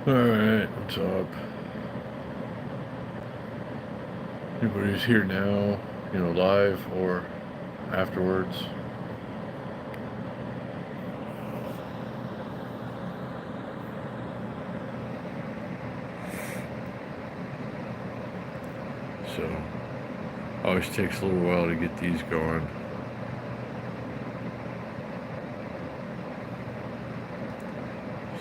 Alright, what's up? Anybody who's here now, live or afterwards. So, always takes a little while to get these going.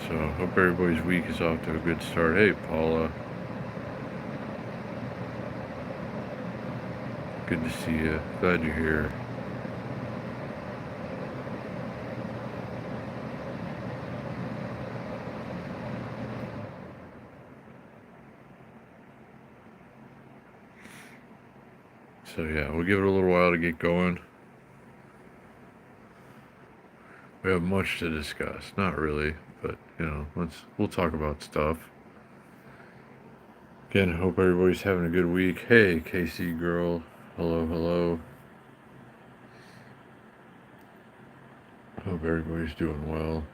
So, hope everybody's week is off to a good start. Hey, Paula. Good to see you. Glad you're here. So, yeah, we'll give it a little while to get going. We have much to discuss. Not really, but, we'll talk about stuff. Again, I hope everybody's having a good week. Hey, Casey girl. Hello, hello. Hope everybody's doing well.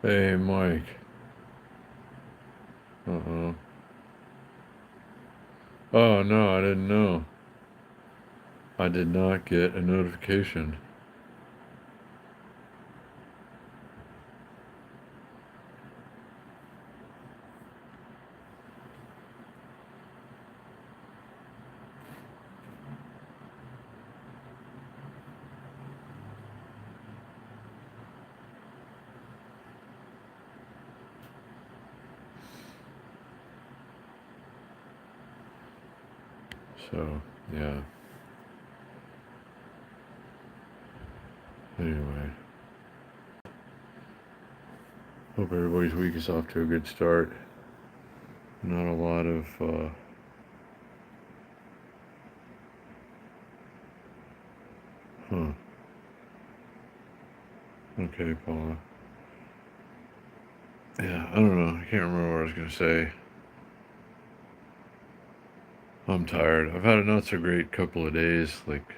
Hey, Mike. Uh-oh. Oh, no, I didn't know. I did not get a notification. So, yeah. Anyway. Hope everybody's week is off to a good start. Not a lot of, huh. Okay, Paula. Yeah, I don't know. I can't remember what I was going to say. I'm tired. I've had a not so great couple of days, like,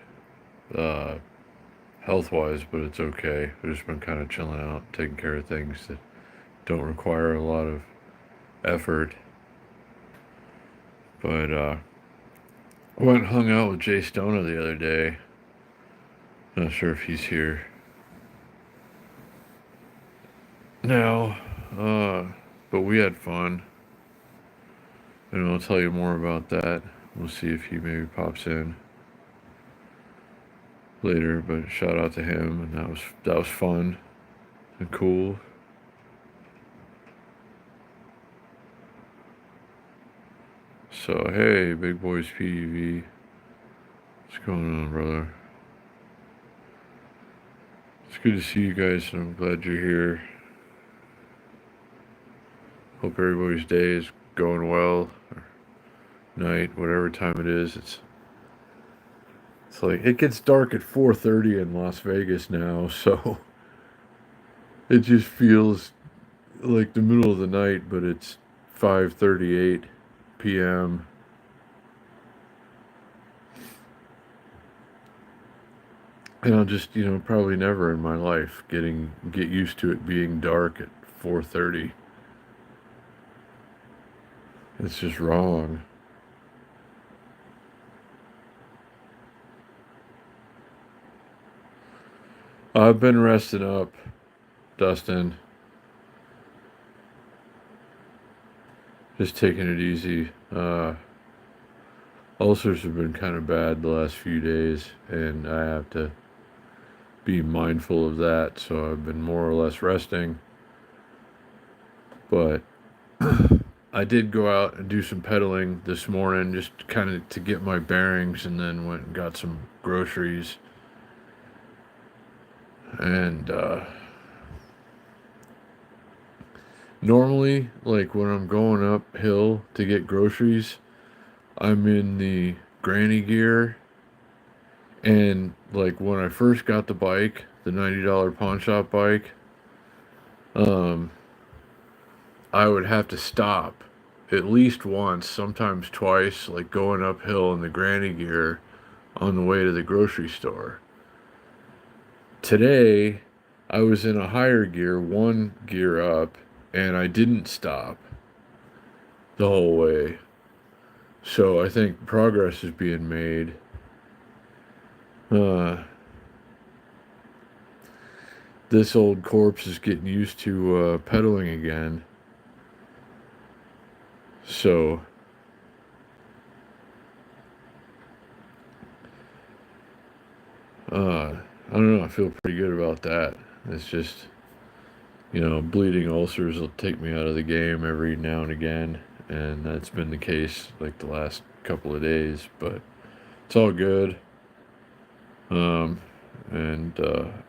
health wise, but it's okay. I've just been kind of chilling out, taking care of things that don't require a lot of effort. But, I went and hung out with Jay Stona the other day. Not sure if he's here now, but we had fun. And I'll tell you more about that. We'll see if he maybe pops in later. But shout out to him, and that was fun and cool. So hey, Big Boys PEV, what's going on, brother? It's good to see you guys, and I'm glad you're here. Hope everybody's day is going well, or night, whatever time it is. It's like it gets dark at 4:30 in Las Vegas now, so it just feels like the middle of the night, but it's 5:38 p.m. And I'll just, probably never in my life get used to it being dark at 4:30. It's just wrong. I've been resting up, Dustin. Just taking it easy. Ulcers have been kind of bad the last few days, and I have to be mindful of that. So I've been more or less resting. But I did go out and do some pedaling this morning, just kind of to get my bearings, and then went and got some groceries. And normally, like when I'm going uphill to get groceries, I'm in the granny gear. And like when I first got the bike, the $90 pawn shop bike, um, I would have to stop at least once, sometimes twice, like going uphill in the granny gear on the way to the grocery store. Today, I was in a higher gear, one gear up, and I didn't stop the whole way. So I think progress is being made. Uh, this old corpse is getting used to pedaling again. So I don't know. I feel pretty good about that. It's just, bleeding ulcers will take me out of the game every now and again, and that's been the case like the last couple of days. But it's all good. Um, and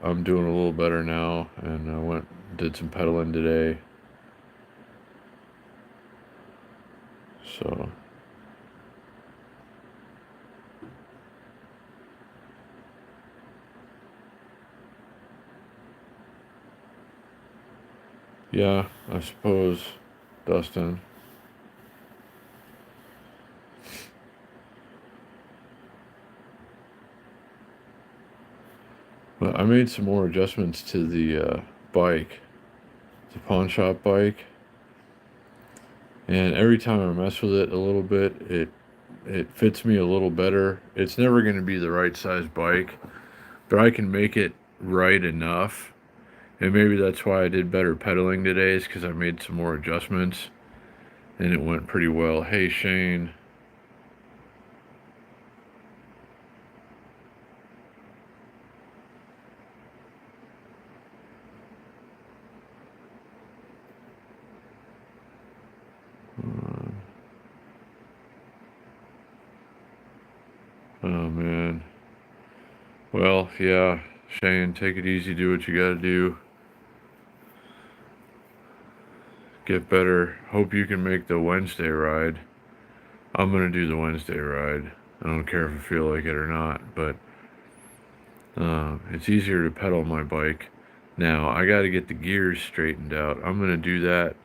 I'm doing a little better now, and I did some pedaling today. So yeah, I suppose, Dustin. But I made some more adjustments to the bike, the pawn shop bike, and every time I mess with it a little bit, it fits me a little better. It's never going to be the right size bike, but I can make it right enough. And maybe that's why I did better pedaling today, is because I made some more adjustments, and it went pretty well. Hey, Shane. Uh, oh, man. Well, yeah, Shane, take it easy, do what you gotta do. Get better. Hope you can make the Wednesday ride. I'm gonna do the Wednesday ride. I don't care if I feel like it or not, but it's easier to pedal my bike. Now, I gotta get the gears straightened out. I'm gonna do that.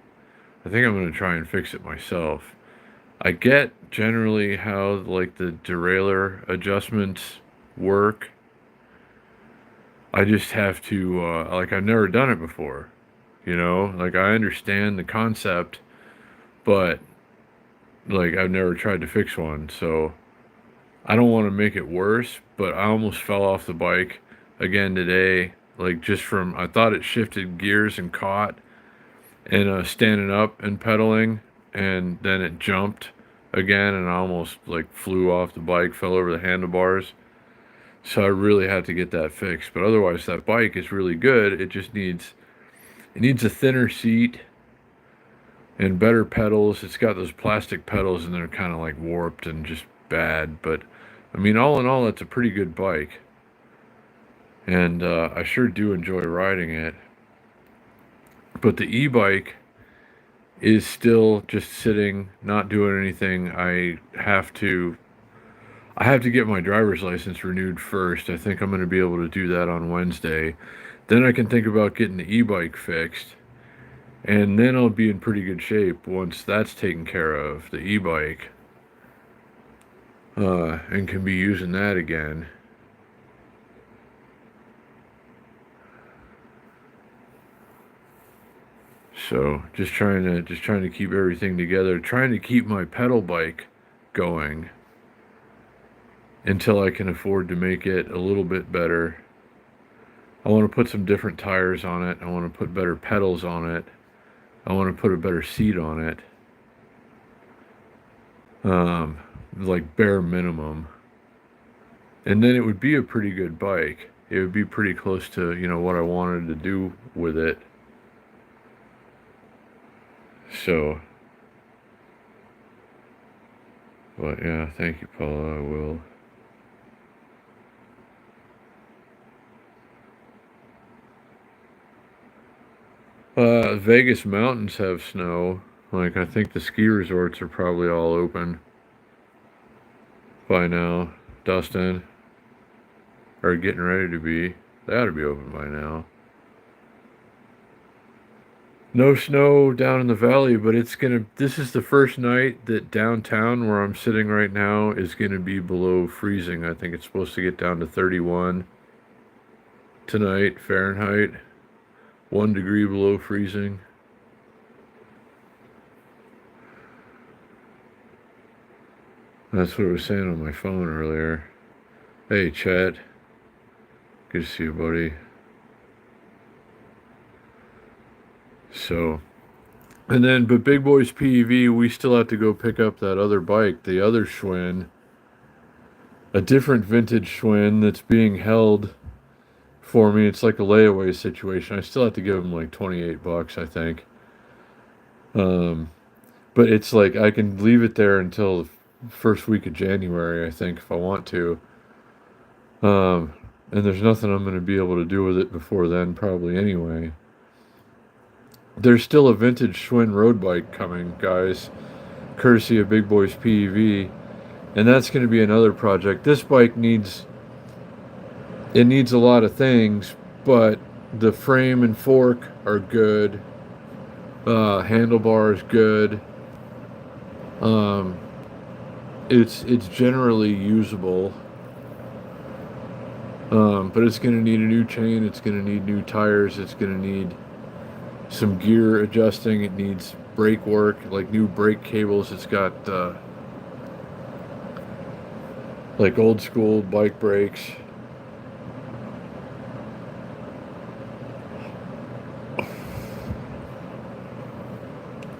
I think I'm gonna try and fix it myself. I get generally how, like, the derailleur adjustments work. I just have to, like, I've never done it before. Like, I understand the concept, but, like, I've never tried to fix one. So I don't want to make it worse, but I almost fell off the bike again today. Like, just from, I thought it shifted gears and caught, and standing up and pedaling, and then it jumped again, and I almost, like, flew off the bike, fell over the handlebars. So I really had to get that fixed. But otherwise, that bike is really good. It needs a thinner seat and better pedals. It's got those plastic pedals, and they're kind of like warped and just bad. But I mean, all in all, it's a pretty good bike, and I sure do enjoy riding it. But the e-bike is still just sitting, not doing anything. I have to get my driver's license renewed first. I think I'm going to be able to do that on Wednesday. Then I can think about getting the e-bike fixed. And then I'll be in pretty good shape once that's taken care of, the e-bike, and can be using that again. So just trying to keep everything together, trying to keep my pedal bike going until I can afford to make it a little bit better. I want to put some different tires on it. I want to put better pedals on it. I want to put a better seat on it. Um, like bare minimum. And then it would be a pretty good bike. It would be pretty close to, what I wanted to do with it. So, but yeah, thank you, Paula. I will. Vegas mountains have snow. Like, I think the ski resorts are probably all open by now. Dustin, are getting ready to be. They ought to be open by now. No snow down in the valley, but this is the first night that downtown where I'm sitting right now is gonna be below freezing. I think it's supposed to get down to 31 tonight, Fahrenheit. 1 degree below freezing. That's what I was saying on my phone earlier. Hey, Chet. Good to see you, buddy. So, and then, but Big Boys PEV, we still have to go pick up that other bike, the other Schwinn, a different vintage Schwinn that's being held for me. It's like a layaway situation. I still have to give him like $28, I think. Um, but it's like I can leave it there until the first week of January, I think, if I want to. Um, and there's nothing I'm going to be able to do with it before then, probably anyway. There's still a vintage Schwinn road bike coming, guys, courtesy of Big Boys PEV, and that's going to be another project. This bike needs a lot of things, but the frame and fork are good. Handlebars good. Um, it's generally usable. But it's going to need a new chain. It's going to need new tires. It's going to need some gear adjusting. It needs brake work, like new brake cables. It's got like old school bike brakes.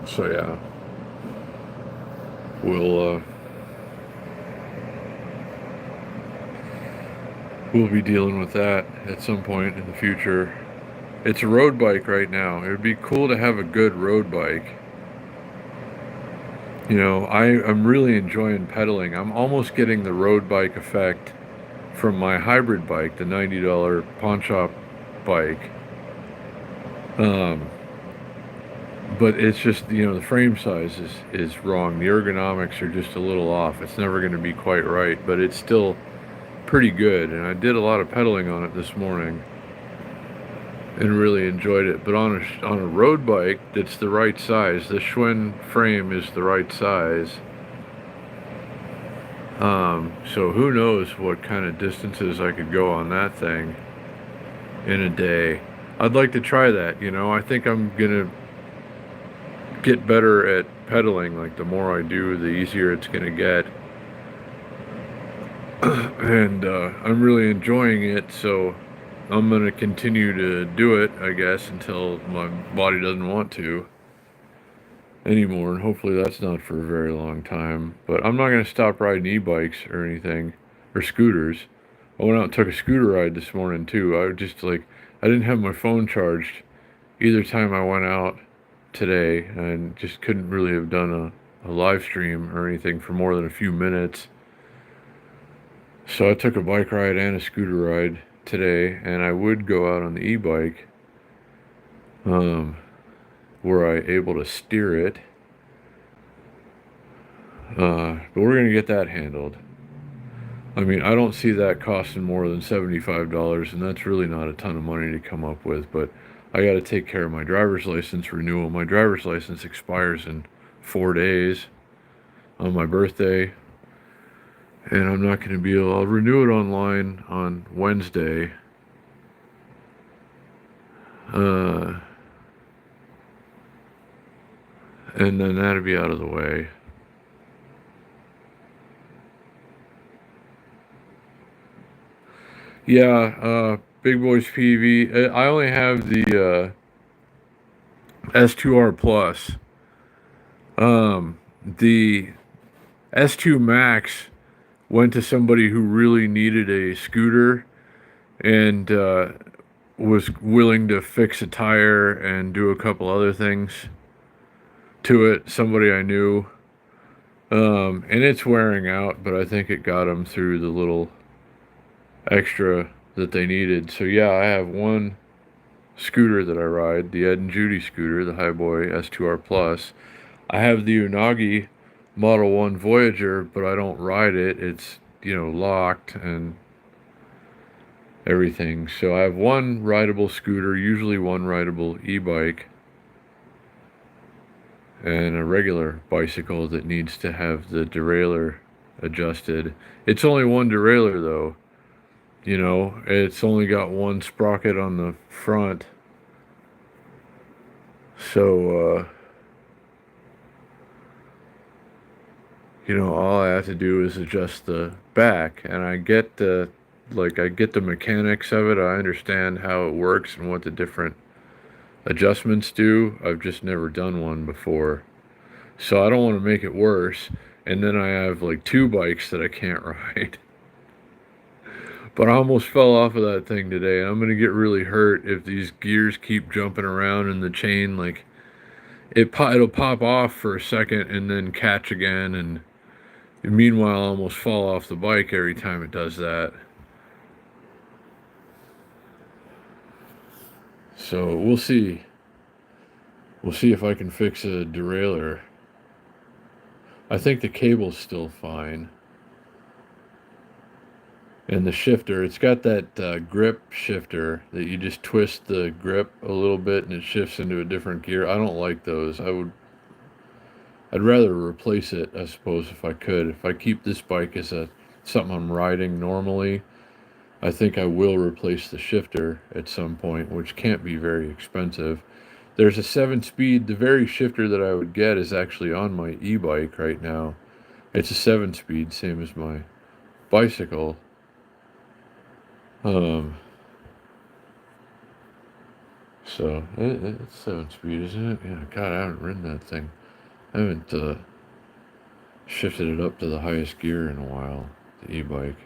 So yeah, we'll be dealing with that at some point in the future. It's a road bike right now. It would be cool to have a good road bike. You know, I'm really enjoying pedaling. I'm almost getting the road bike effect from my hybrid bike, the $90 pawn shop bike. But it's just, you know, the frame size is wrong. The ergonomics are just a little off. It's never going to be quite right, but it's still pretty good. And I did a lot of pedaling on it this morning and really enjoyed it. But on a road bike that's the right size, the Schwinn frame is the right size. So who knows what kind of distances I could go on that thing in a day. I'd like to try that, you know. I think I'm gonna get better at pedaling. Like the more I do, the easier it's gonna get. And I'm really enjoying it, so I'm gonna continue to do it, I guess, until my body doesn't want to anymore, and hopefully that's not for a very long time. But I'm not going to stop riding e-bikes or anything, or scooters. I went out and took a scooter ride this morning too. I just like, I didn't have my phone charged either time I went out today, and just couldn't really have done a live stream or anything for more than a few minutes. So I took a bike ride and a scooter ride today, and I would go out on the e-bike. Were I able to steer it. But we're going to get that handled. I mean, I don't see that costing more than $75, and that's really not a ton of money to come up with, but I got to take care of my driver's license renewal. My driver's license expires in 4 days on my birthday, and I'm not going to be able, I'll renew it online on Wednesday. And then that'll be out of the way. Yeah, Big Boys PV. I only have the S2R Plus. The S2 Max went to somebody who really needed a scooter and was willing to fix a tire and do a couple other things to it. Somebody I knew. And it's wearing out, but I think it got them through the little extra that they needed. So yeah, I have one scooter that I ride, the Ed and Judy scooter, the Highboy S2R Plus. I have the Unagi Model 1 Voyager, but I don't ride it. It's, you know, locked and everything. So I have one rideable scooter, usually one rideable e-bike, and a regular bicycle that needs to have the derailleur adjusted. It's only one derailleur though. You know, it's only got one sprocket on the front, So, all I have to do is adjust the back, and I get the mechanics of it. I understand how it works and what the different adjustments do. I've just never done one before. So I don't want to make it worse. And then I have like two bikes that I can't ride. But I almost fell off of that thing today, and I'm gonna get really hurt if these gears keep jumping around in the chain. Like it'll pop off for a second and then catch again, and meanwhile I almost fall off the bike every time it does that. So we'll see. We'll see if I can fix a derailleur. I think the cable's still fine. And the shifter, it's got that grip shifter that you just twist the grip a little bit and it shifts into a different gear. I don't like those. I'd rather replace it, I suppose, if I could. If I keep this bike as a something I'm riding normally, I think I will replace the shifter at some point, which can't be very expensive. There's a 7-speed. The very shifter that I would get is actually on my e-bike right now. It's a 7-speed, same as my bicycle. Um, it's 7-speed, isn't it? Yeah, God, I haven't ridden that thing. I haven't shifted it up to the highest gear in a while, the e-bike.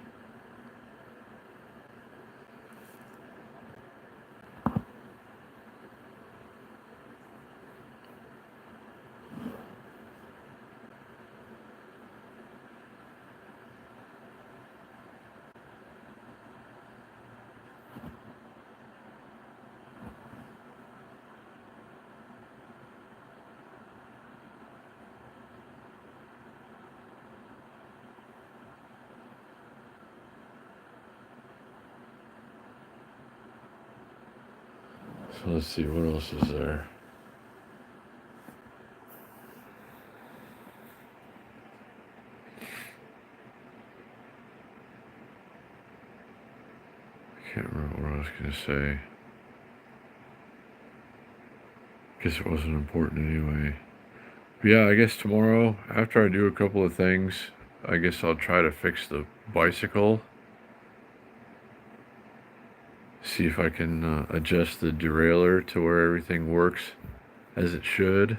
So let's see, what else is there? I can't remember what I was going to say. Guess it wasn't important anyway. But yeah, I guess tomorrow, after I do a couple of things, I guess I'll try to fix the bicycle. See if I can adjust the derailleur to where everything works as it should.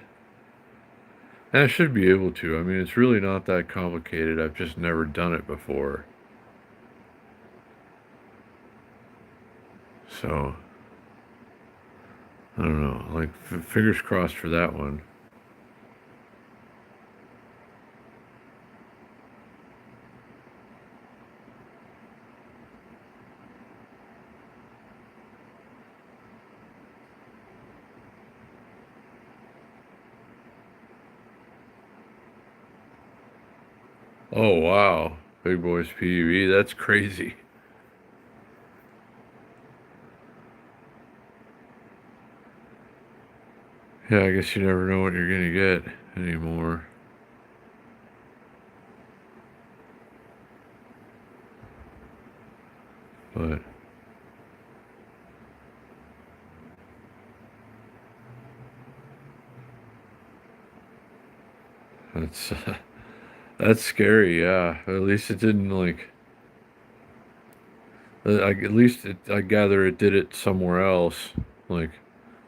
And I should be able to. I mean, it's really not that complicated. I've just never done it before. So, I don't know. Like, fingers crossed for that one. Oh, wow. Big Boys PUV. That's crazy. Yeah, I guess you never know what you're going to get anymore. But that's that's scary. Yeah, at least it didn't like. At least I gather it did it somewhere else, like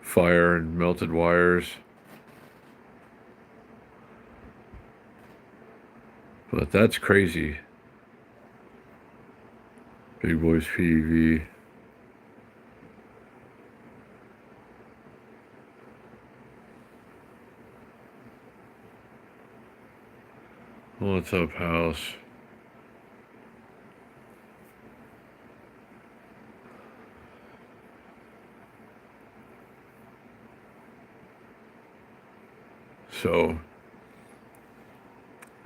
fire and melted wires. But that's crazy. Big Boys PUV. What's up, house? So,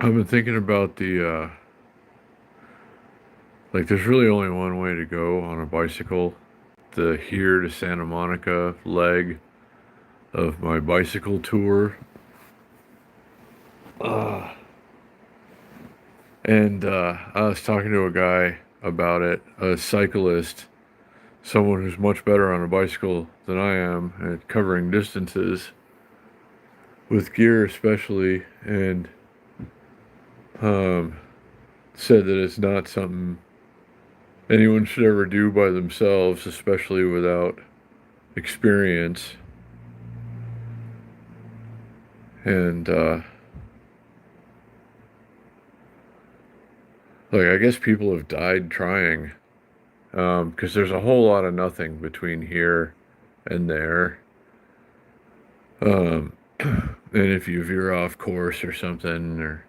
I've been thinking about like, there's really only one way to go on a bicycle. The here to Santa Monica leg of my bicycle tour. Uh, and I was talking to a guy about it, a cyclist, someone who's much better on a bicycle than I am at covering distances. with gear especially, and um, said that it's not something anyone should ever do by themselves, especially without experience. And like, I guess people have died trying, because there's a whole lot of nothing between here and there. Um, and if you veer off course or something, or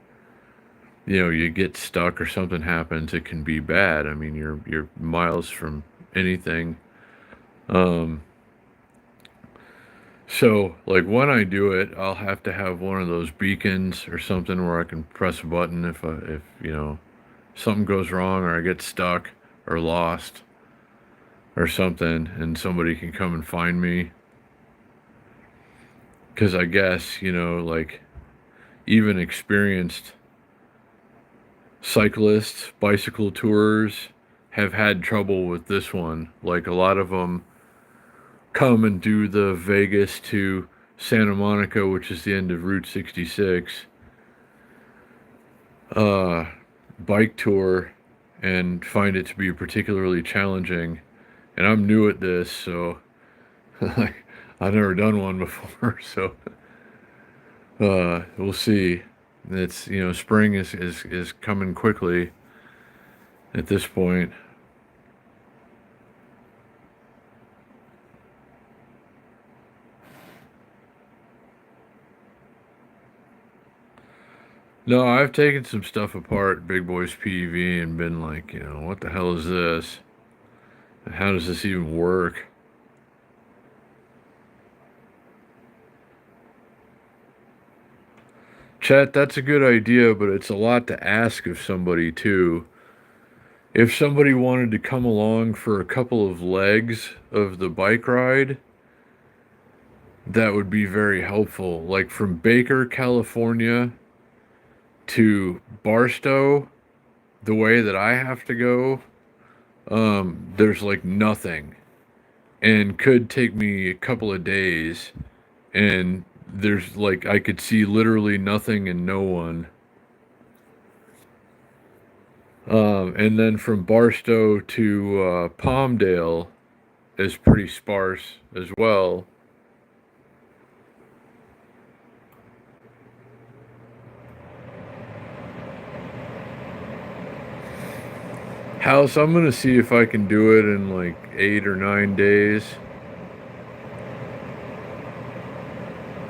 you get stuck or something happens, it can be bad. I mean, you're miles from anything. Um, so like when I do it, I'll have to have one of those beacons or something where I can press a button if something goes wrong or I get stuck or lost or something, and somebody can come and find me. Because I guess like even experienced cyclists, bicycle tours have had trouble with this one. Like a lot of them come and do the Vegas to Santa Monica, which is the end of Route 66, uh, bike tour, and find it to be particularly challenging. And I'm new at this, so like I've never done one before, so we'll see. It's spring is coming quickly at this point. No, I've taken some stuff apart, Big Boys PEV, and been like, what the hell is this? And how does this even work? Chat, that's a good idea, but it's a lot to ask of somebody, too. If somebody wanted to come along for a couple of legs of the bike ride, that would be very helpful. Like from Baker, California to Barstow, the way that I have to go, there's like nothing, and could take me a couple of days, and there's like I could see literally nothing and no one. And then from Barstow to Palmdale is pretty sparse as well. House, I'm gonna see if I can do it in like 8 or 9 days.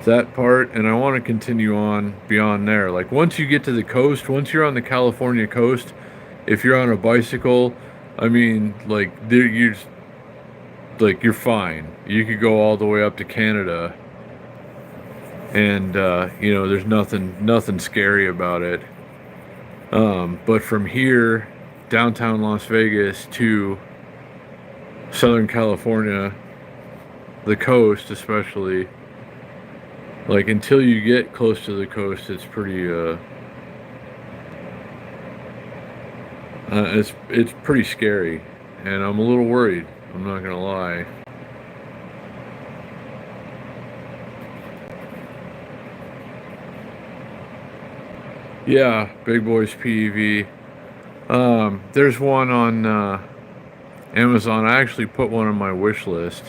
That part, and I want to continue on beyond there. Like once you get to the coast, once you're on the California coast, if you're on a bicycle, I mean, like there you're fine. You could go all the way up to Canada, and there's nothing scary about it. But from here, downtown Las Vegas to Southern California, the coast especially, like until you get close to the coast, it's pretty it's pretty scary, and I'm a little worried. I'm not gonna lie. Yeah, Big Boys PEV. There's one on Amazon. I actually put one on my wish list.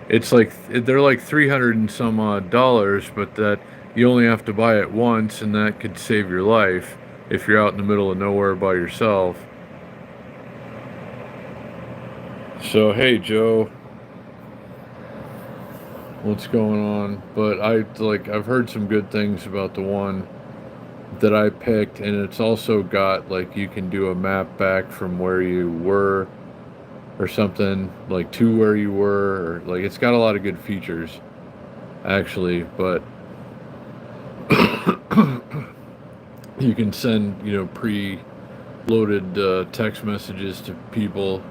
It's like they're like 300 and some odd dollars, but that you only have to buy it once, and that could save your life if you're out in the middle of nowhere by yourself. So hey Joe, what's going on? But I've heard some good things about the one that I picked, and it's also got like you can do a map back from where you were or something, like to where you were, or like it's got a lot of good features actually. But you can send pre-loaded text messages to people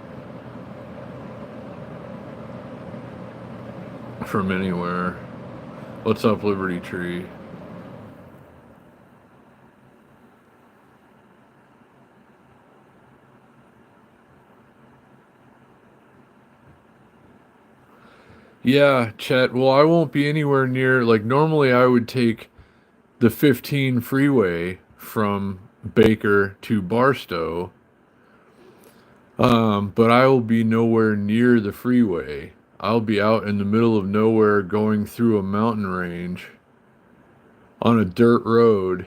from anywhere. What's up, Liberty Tree? Yeah, Chet. Well, I won't be anywhere near, like, normally I would take the 15 freeway from Baker to Barstow, but I will be nowhere near the freeway. I'll be out in the middle of nowhere going through a mountain range on a dirt road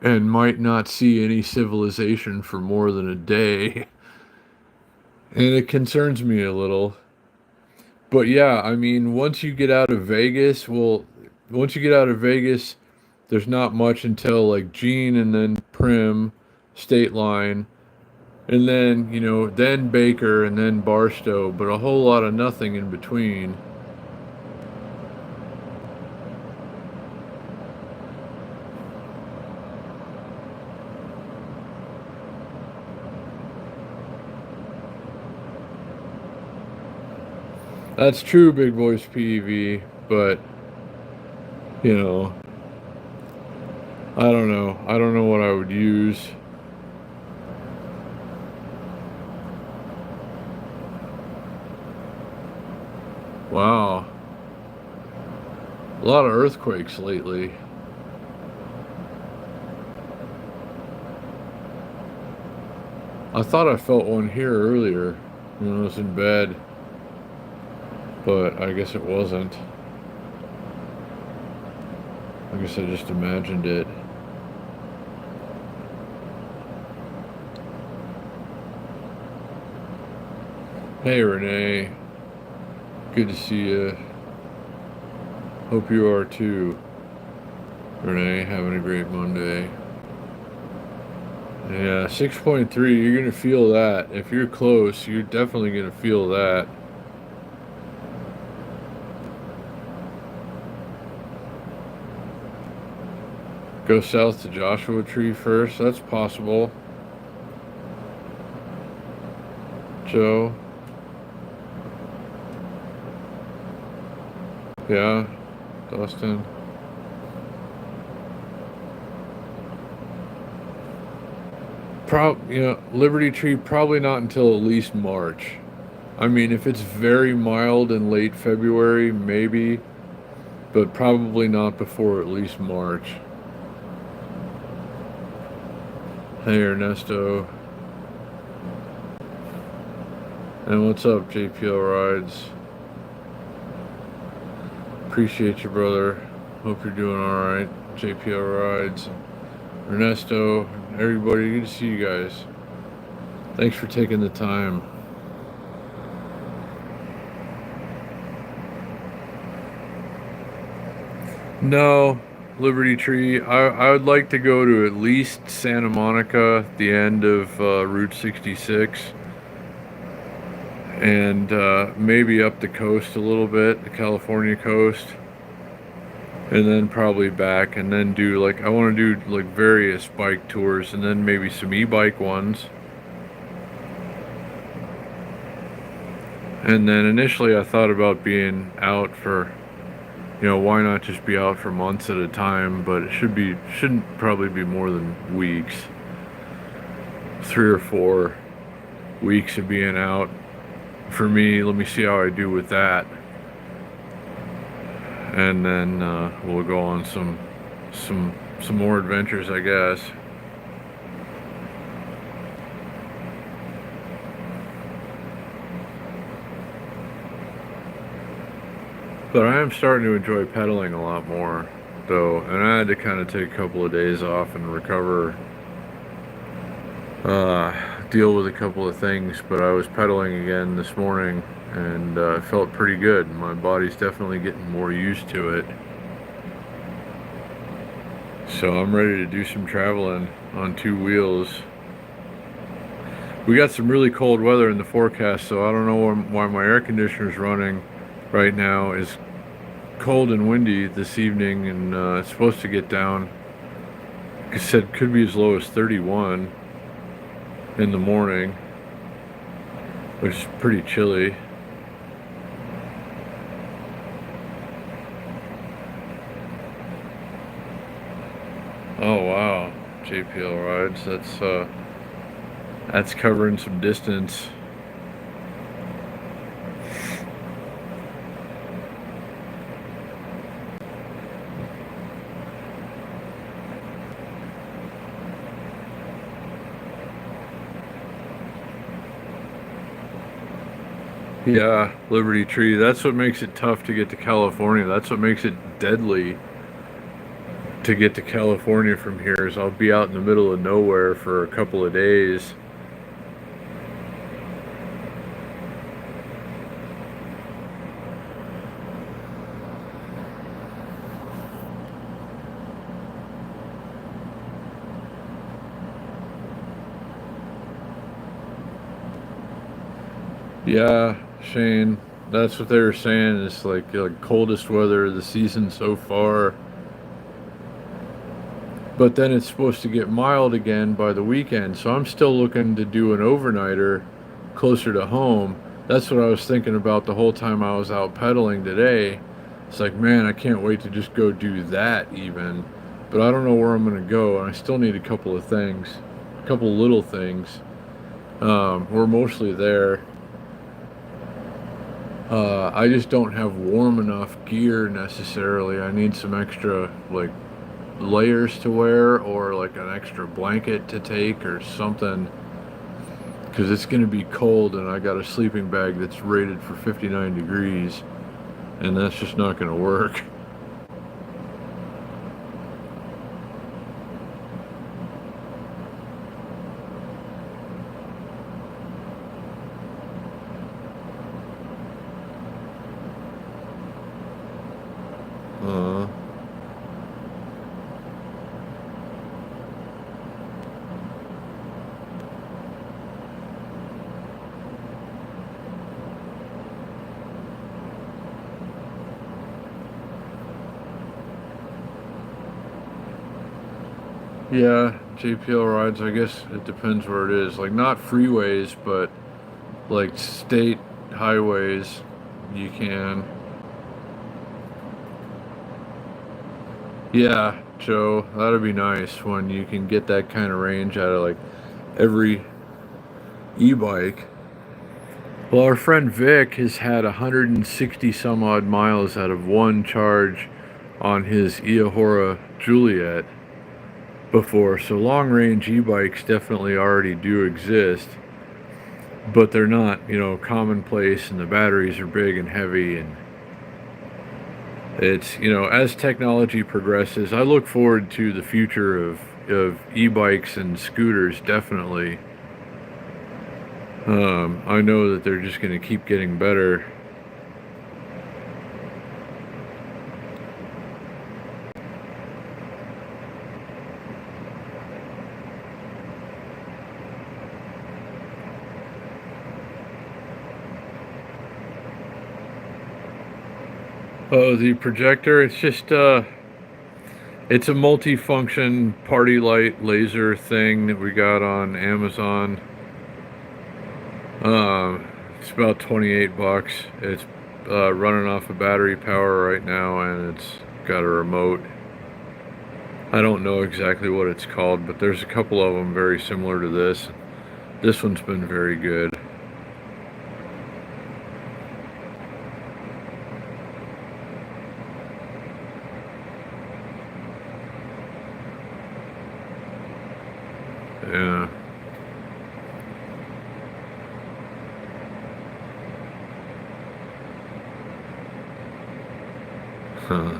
and might not see any civilization for more than a day. And it concerns me a little. But yeah, I mean, once you get out of Vegas, well, once you get out of Vegas, there's not much until like Gene and then Prim, State Line, and then, then Baker and then Barstow, but a whole lot of nothing in between. That's true, Big Boys PEV, but, you know, I don't know. I don't know what I would use. Wow. A lot of earthquakes lately. I thought I felt one here earlier when I was in bed, but I guess it wasn't. I guess I just imagined it. Hey, Renee. Good to see you. Hope you are too. Renee, having a great Monday. Yeah, 6.3, you're going to feel that. If you're close, you're definitely going to feel that. Go south to Joshua Tree first. That's possible. Joe. Yeah. Dustin. Liberty Tree probably not until at least March. I mean, if it's very mild in late February, maybe, but probably not before at least March. Hey, Ernesto. And what's up, JPL Rides? Appreciate you, brother. Hope you're doing alright. JPL Rides. Ernesto, everybody, good to see you guys. Thanks for taking the time. No, Liberty Tree. I would like to go to at least Santa Monica, the end of Route 66, and maybe up the coast a little bit, the California coast, and then probably back, and then I want to do like various bike tours, and then maybe some e-bike ones. And then initially I thought about being out for, why not just be out for months at a time, but it shouldn't probably be more than weeks. 3 or 4 weeks of being out. For me, let me see how I do with that. And then we'll go on some more adventures, I guess. But I am starting to enjoy pedaling a lot more, though, and I had to kind of take a couple of days off and recover, deal with a couple of things, but I was pedaling again this morning, and it felt pretty good. My body's definitely getting more used to it. So I'm ready to do some traveling on 2 wheels. We got some really cold weather in the forecast, so I don't know why my air conditioner's running right now. Is cold and windy this evening, and it's supposed to get down. Like I said, could be as low as 31 in the morning, which is pretty chilly. Oh wow, JPL Rides. That's covering some distance. Yeah, Liberty Tree. That's what makes it tough to get to California. That's what makes it deadly to get to California from here is I'll be out in the middle of nowhere for a couple of days. Yeah, Shane, that's what they were saying. It's like coldest weather of the season so far. But then it's supposed to get mild again by the weekend. So I'm still looking to do an overnighter closer to home. That's what I was thinking about the whole time I was out pedaling today. It's like, man, I can't wait to just go do that even. But I don't know where I'm going to go. And I still need a couple of things, a couple of little things. We're mostly there. I just don't have warm enough gear necessarily. I need some extra, like, layers to wear or like an extra blanket to take or something because it's going to be cold and I got a sleeping bag that's rated for 59 degrees and that's just not going to work. Uh, yeah, JPL rides, I guess it depends where it is. Like not freeways, but like state highways, you can. Yeah, Joe, that'd be nice when you can get that kind of range out of like every e-bike. Well, our friend Vic has had 160 some odd miles out of one charge on his Iahora Juliet before, so long range e bikes definitely already do exist, but they're not, commonplace, and the batteries are big and heavy. And it's, as technology progresses, I look forward to the future of e bikes and scooters definitely. I know that they're just going to keep getting better. Oh, the projector, it's a multi-function party light laser thing that we got on Amazon. It's about 28 bucks. It's running off of battery power right now, and it's got a remote. I don't know exactly what it's called, but there's a couple of them very similar to this. This one's been very good. Yeah. Huh.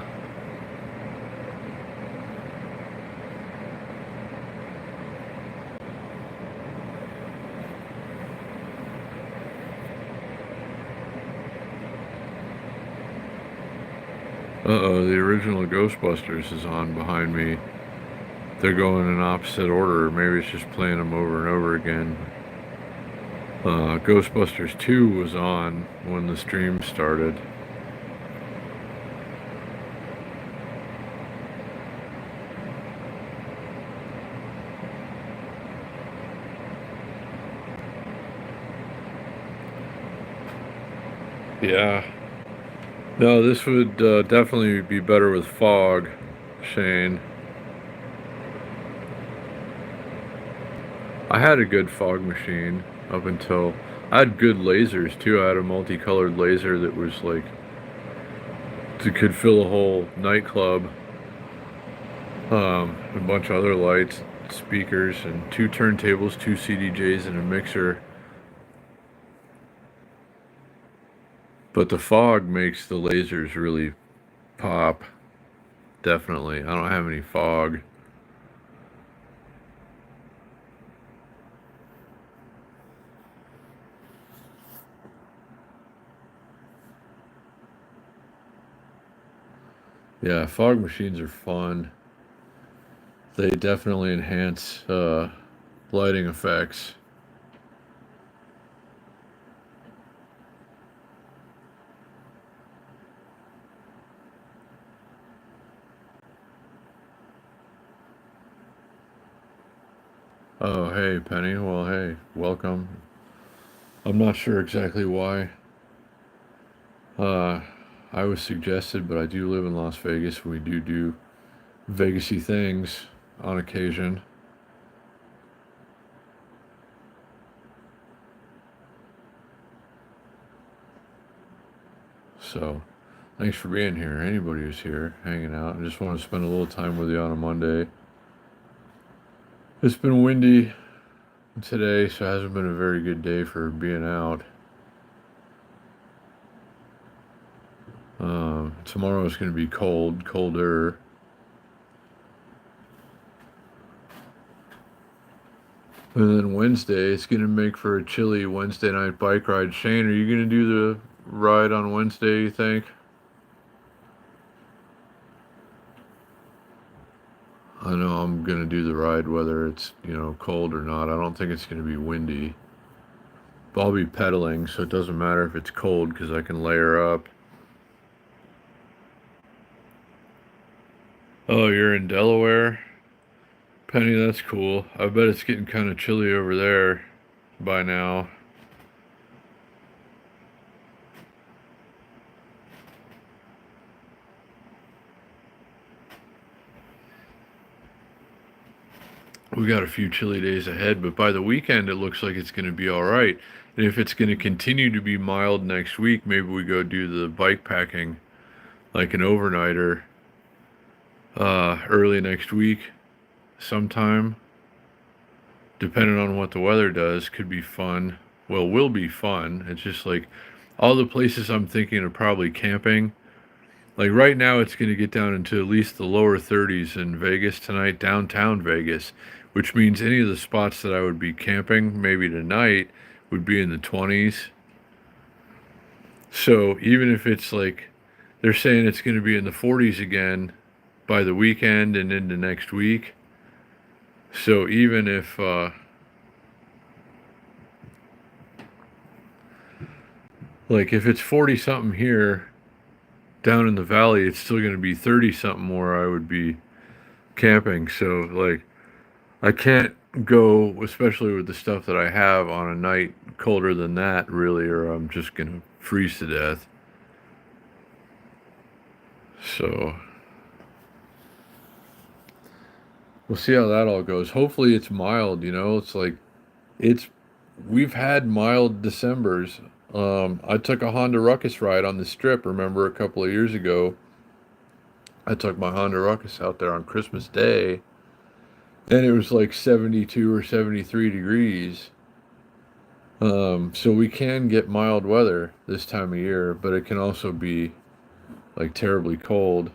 Uh-oh, the original Ghostbusters is on behind me. They're going in opposite order. Maybe it's just playing them over and over again. Ghostbusters 2 was on when the stream started. Yeah. No, this would definitely be better with fog, Shane. I had a good fog machine up until I had good lasers too. I had a multicolored laser that was like it could fill a whole nightclub. A bunch of other lights, speakers, and two turntables, two CDJs, and a mixer. But the fog makes the lasers really pop. Definitely. I don't have any fog. Yeah, fog machines are fun. They definitely enhance lighting effects. Oh, hey, Penny. Well, hey, welcome. I'm not sure exactly why uh, I was suggested, but I do live in Las Vegas. And we do Vegasy things on occasion. So, thanks for being here. Anybody who's here, hanging out. I just want to spend a little time with you on a Monday. It's been windy today, so it hasn't been a very good day for being out. Tomorrow is going to be cold, colder. And then Wednesday, it's going to make for a chilly Wednesday night bike ride. Shane, are you going to do the ride on Wednesday, you think? I know I'm going to do the ride whether it's, cold or not. I don't think it's going to be windy. But I'll be pedaling, so it doesn't matter if it's cold because I can layer up. Oh, you're in Delaware? Penny, that's cool. I bet it's getting kind of chilly over there by now. We got a few chilly days ahead, but by the weekend it looks like it's going to be all right. And if it's going to continue to be mild next week, maybe we go do the bike packing like an overnighter early next week sometime. Depending on what the weather does, could be fun. Well, will be fun. It's just like all the places I'm thinking of probably camping. Like right now, it's going to get down into at least the lower 30s in Vegas tonight, downtown Vegas, which means any of the spots that I would be camping maybe tonight would be in the 20s. So even if it's like they're saying it's going to be in the 40s again by the weekend and into next week. So even if like if it's 40 something here down in the valley, it's still going to be 30 something more I would be camping. So like I can't go, especially with the stuff that I have, on a night colder than that, really, or I'm just going to freeze to death. So we'll see how that all goes. Hopefully it's mild, It's like, it's, we've had mild Decembers. I took a Honda Ruckus ride on the strip, remember, a couple of years ago. I took my Honda Ruckus out there on Christmas Day, and it was like 72 or 73 degrees. So we can get mild weather this time of year, but it can also be like terribly cold.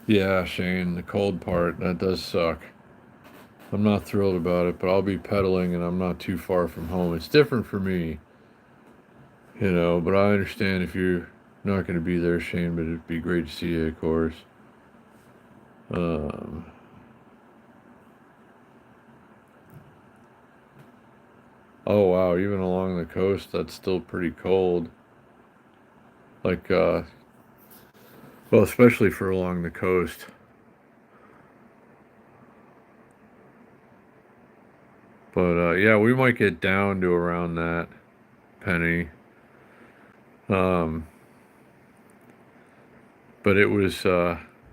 Yeah, Shane, the cold part, that does suck. I'm not thrilled about it, but I'll be pedaling and I'm not too far from home. It's different for me, but I understand if you're not going to be there, Shane, but it'd be great to see you, of course. Um, oh, wow, even along the coast, that's still pretty cold. Like, well, especially for along the coast. But yeah, we might get down to around that, Penny. Um, but it was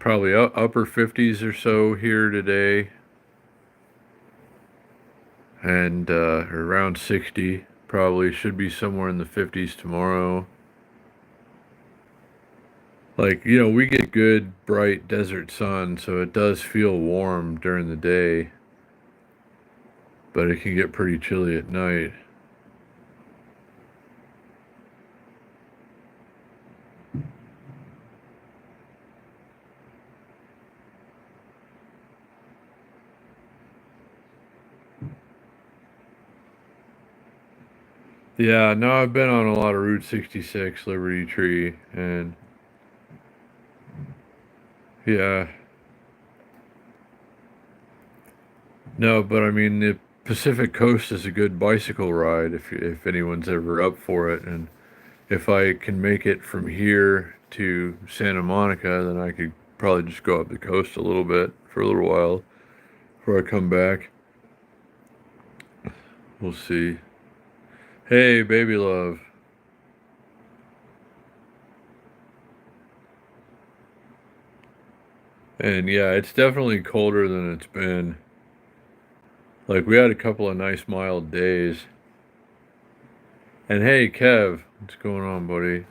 probably upper 50s or so here today. and around 60. Probably should be somewhere in the 50s tomorrow. Like, we get good, bright desert sun, so it does feel warm during the day, but it can get pretty chilly at night. Yeah, no, I've been on a lot of Route 66, Liberty Tree, and yeah, no, but I mean, the Pacific Coast is a good bicycle ride if anyone's ever up for it, and if I can make it from here to Santa Monica, then I could probably just go up the coast a little bit for a little while before I come back. We'll see. Hey, baby love. And yeah, it's definitely colder than it's been. Like, we had a couple of nice mild days. And hey, Kev, what's going on, buddy?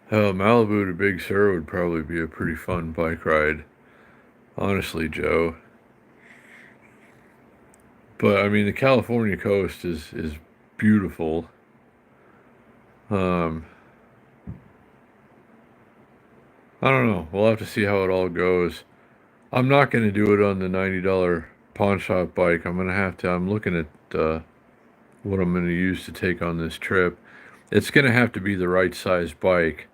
Hell, Malibu to Big Sur would probably be a pretty fun bike ride. Honestly, Joe. But I mean, the California coast is beautiful. Um, I don't know. We'll have to see how it all goes. I'm not going to do it on the $90 pawn shop bike. I'm going to have to. I'm looking at what I'm going to use to take on this trip. It's going to have to be the right size bike.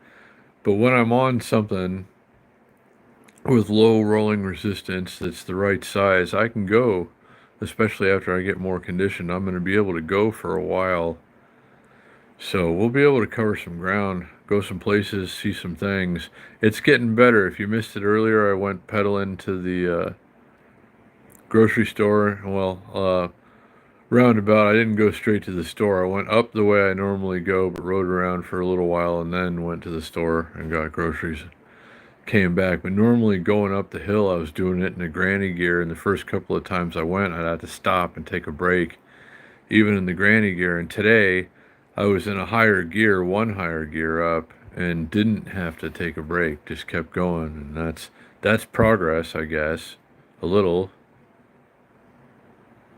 But when I'm on something with low rolling resistance that's the right size, I can go, especially after I get more conditioned. I'm going to be able to go for a while. So we'll be able to cover some ground, go some places, see some things. It's getting better. If you missed it earlier, I went pedaling to the grocery store. Well, roundabout. I didn't go straight to the store. I went up the way I normally go, but rode around for a little while and then went to the store and got groceries. Came back. But normally going up the hill, I was doing it in a granny gear, and the first couple of times I went, I'd have to stop and take a break, even in the granny gear. And today, I was in a higher gear, one higher gear up, and didn't have to take a break. Just kept going, and that's progress, I guess, a little.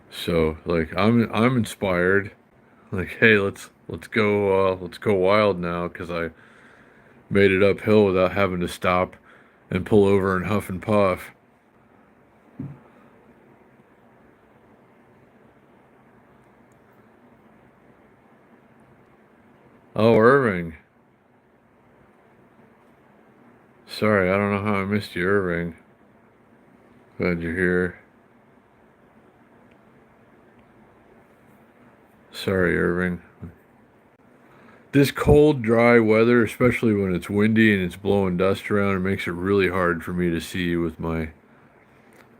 So like I'm inspired. Like, hey, let's go wild now because I made it uphill without having to stop and pull over and huff and puff. Oh, Irving. Sorry, I don't know how I missed you, Irving. Glad you're here. Sorry, Irving. This cold, dry weather, especially when it's windy and it's blowing dust around, it makes it really hard for me to see with my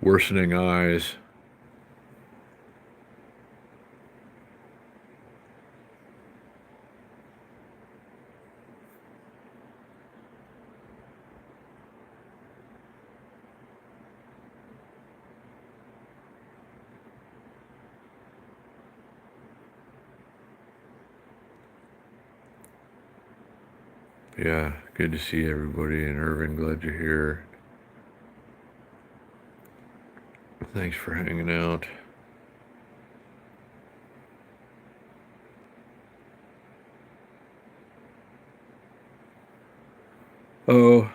worsening eyes. Yeah, good to see everybody. And Irving, glad you're here. Thanks for hanging out. Oh,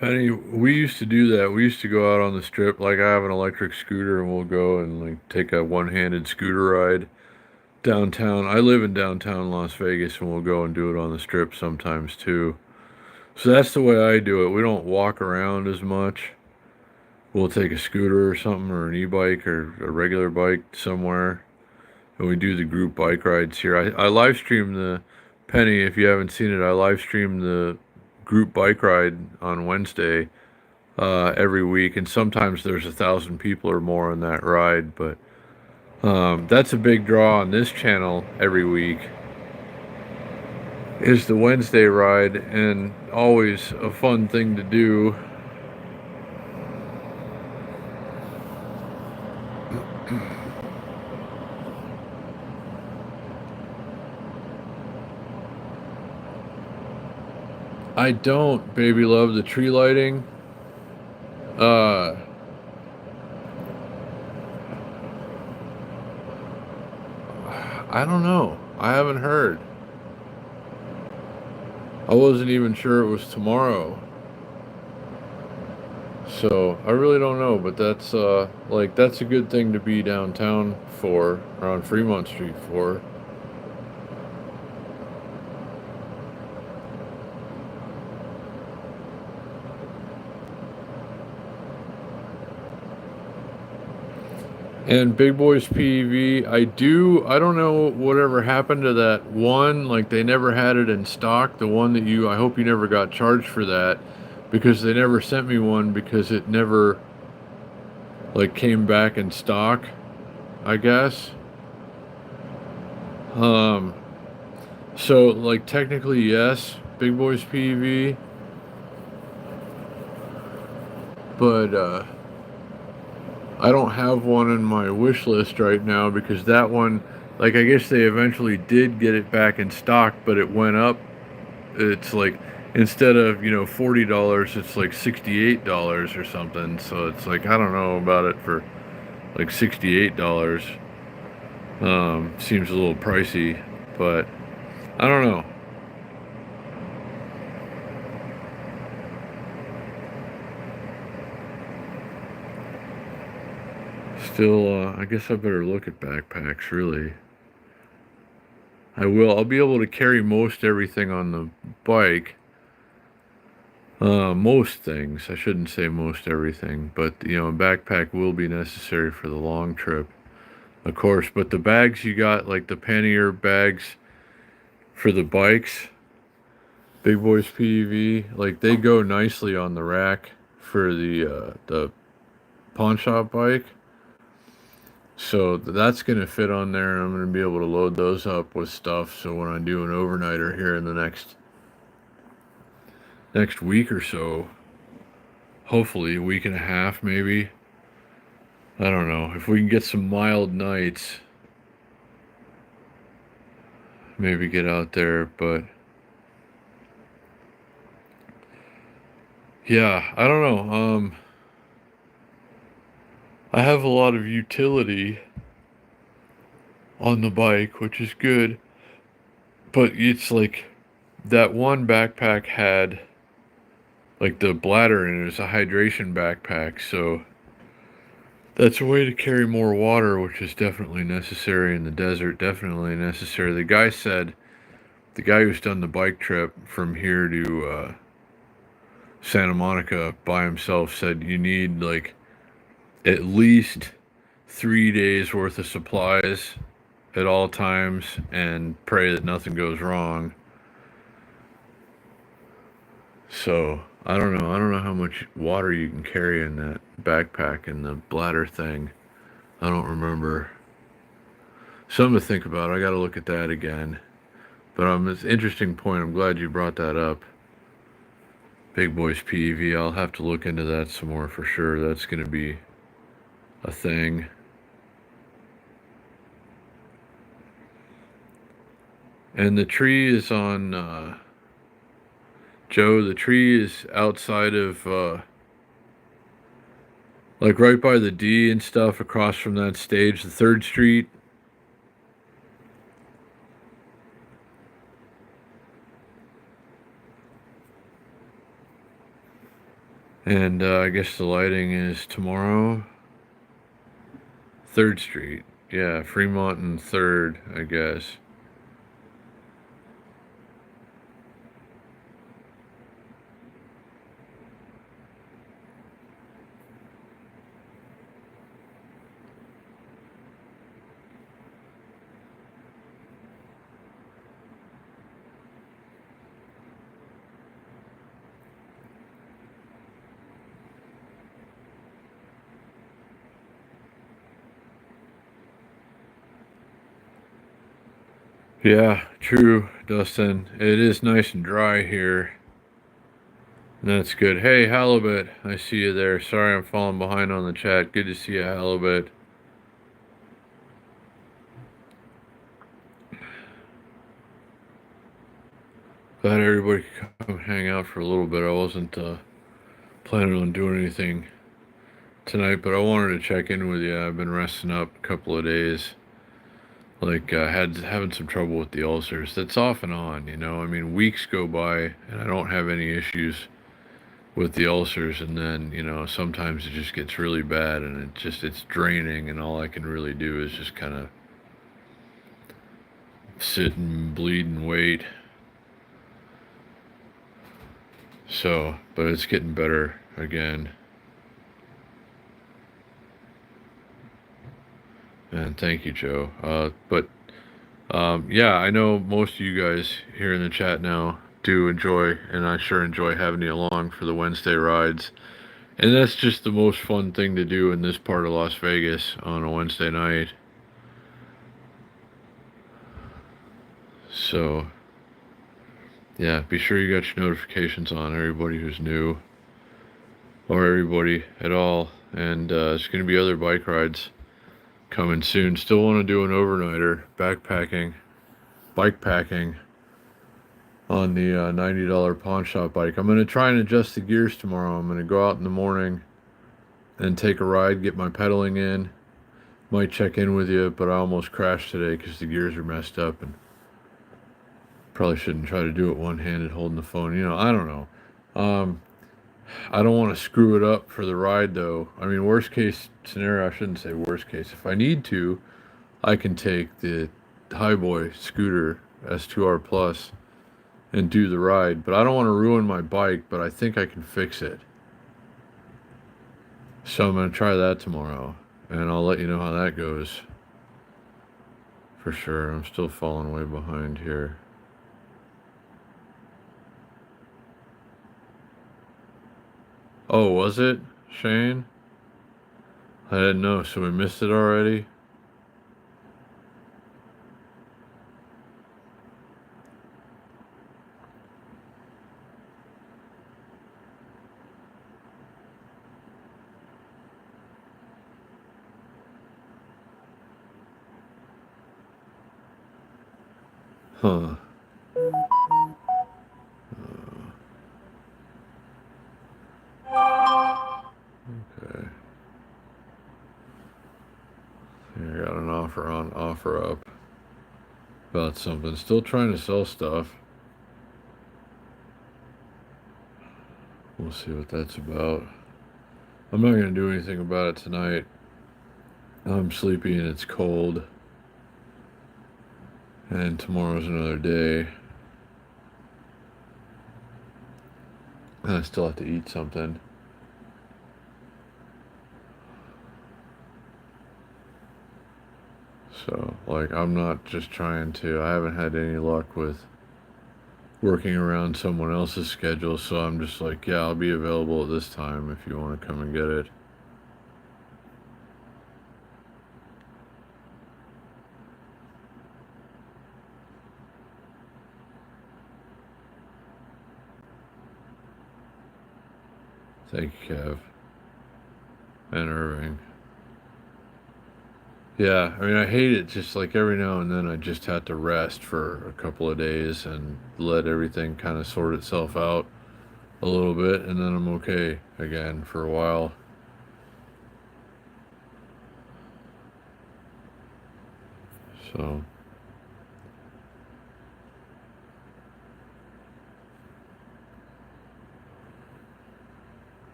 Penny, we used to do that. We used to go out on the strip. Like, I have an electric scooter, and we'll go and like take a one-handed scooter ride downtown. I live in downtown Las Vegas, and we'll go and do it on the strip sometimes too. So that's the way I do it. We don't walk around as much. We'll take a scooter or something, or an e-bike, or a regular bike somewhere, and we do the group bike rides here. I live stream the Penny. If you haven't seen it, I live stream the group bike ride on Wednesday every week, and sometimes there's 1,000 people or more on that ride. But that's a big draw on this channel every week. Is the Wednesday ride, and always a fun thing to do. I don't, baby love, the tree lighting. Uh, I don't know. I haven't heard. I wasn't even sure it was tomorrow. So I really don't know, but that's like that's a good thing to be downtown for, or on Fremont Street for. And Big Boys PEV, I don't know whatever happened to that one. Like they never had it in stock. The one that I hope you never got charged for that, because they never sent me one because it never like came back in stock, I guess. Um, so like technically yes, Big Boys PEV, but I don't have one in my wish list right now because that one, like, I guess they eventually did get it back in stock, but it went up. It's like, instead of, $40, it's like $68 or something. So it's like, I don't know about it for like $68. Seems a little pricey, but I don't know. Still, I guess I better look at backpacks, really. I will. I'll be able to carry most everything on the bike. Most things. I shouldn't say most everything, but a backpack will be necessary for the long trip, of course. But the bags you got, like the pannier bags for the bikes, Big Boys PEV, like they go nicely on the rack for the pawn shop bike. So that's gonna fit on there, and I'm gonna be able to load those up with stuff. So when I do an overnighter here in the next week or so, hopefully a week and a half maybe. I don't know. If we can get some mild nights, maybe get out there. But yeah, I don't know. I have a lot of utility on the bike, which is good. But it's like that one backpack had like the bladder in it. It was a hydration backpack. So that's a way to carry more water, which is definitely necessary in the desert. Definitely necessary. The guy who's done the bike trip from here to Santa Monica by himself said you need like at least 3 days worth of supplies at all times and pray that nothing goes wrong. So I don't know. I don't know how much water you can carry in that backpack and the bladder thing. I don't remember. Something to think about. I got to look at that again. But it's an interesting point. I'm glad you brought that up. Big Boys PEV. I'll have to look into that some more for sure. That's going to be a thing. And the tree is on, Joe, the tree is outside of, like right by the D and stuff across from that stage, the 3rd Street. And I guess the lighting is tomorrow. 3rd Street. Yeah, Fremont and 3rd, I guess. Yeah, true, Dustin. It is nice and dry here. And that's good. Hey, Halibut, I see you there. Sorry I'm falling behind on the chat. Good to see you, Halibut. Glad everybody could come hang out for a little bit. I wasn't planning on doing anything tonight, but I wanted to check in with you. I've been resting up a couple of days. Like, had having some trouble with the ulcers. That's off and on, you know. I mean, weeks go by and I don't have any issues with the ulcers, and then sometimes it just gets really bad, and it's draining, and all I can really do is just kind of sit and bleed and wait. So, but it's getting better again. And thank you, Joe. But yeah, I know most of you guys here in the chat now do enjoy, and I sure enjoy having you along for the Wednesday rides. And that's just the most fun thing to do in this part of Las Vegas on a Wednesday night. So, yeah, be sure you got your notifications on, everybody who's new, or everybody at all. And there's going to be other bike rides coming soon. Still want to do an overnighter, backpacking, bike packing on the $90 pawn shop bike. I'm going to try and adjust the gears tomorrow. I'm going to go out in the morning and take a ride, get my pedaling in. Might check in with you, but I almost crashed today because the gears are messed up, and probably shouldn't try to do it one-handed holding the phone. I don't know. Um, I don't want to screw it up for the ride, though. I mean, worst case scenario, I shouldn't say worst case. If I need to, I can take the Highboy scooter S2R Plus and do the ride. But I don't want to ruin my bike, but I think I can fix it. So I'm going to try that tomorrow, and I'll let you know how that goes. For sure. I'm still falling way behind here. Oh, was it, Shane? I didn't know, so we missed it already? Huh. Okay. Here, I got an offer on OfferUp about something. Still trying to sell stuff. We'll see what that's about. I'm not going to do anything about it tonight. I'm sleepy and it's cold. And tomorrow's another day. And I still have to eat something. So, like, I'm not just trying to. I haven't had any luck with working around someone else's schedule, so I'm just like, yeah, I'll be available at this time if you want to come and get it. Thank you, Kev. And Irving. Yeah, I mean, I hate it just like every now and then I just have to rest for a couple of days and let everything kind of sort itself out a little bit, and then I'm okay again for a while. So,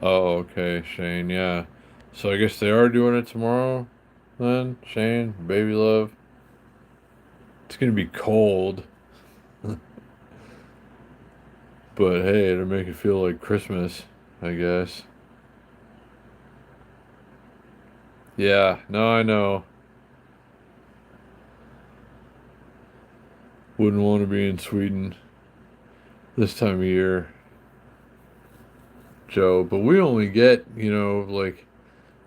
oh, okay, Shane, yeah. So I guess they are doing it tomorrow then, Shane, baby love. It's gonna be cold, but hey, it'll make it feel like Christmas, I guess. Yeah, no, I know. Wouldn't want to be in Sweden this time of year, Joe. But we only get, like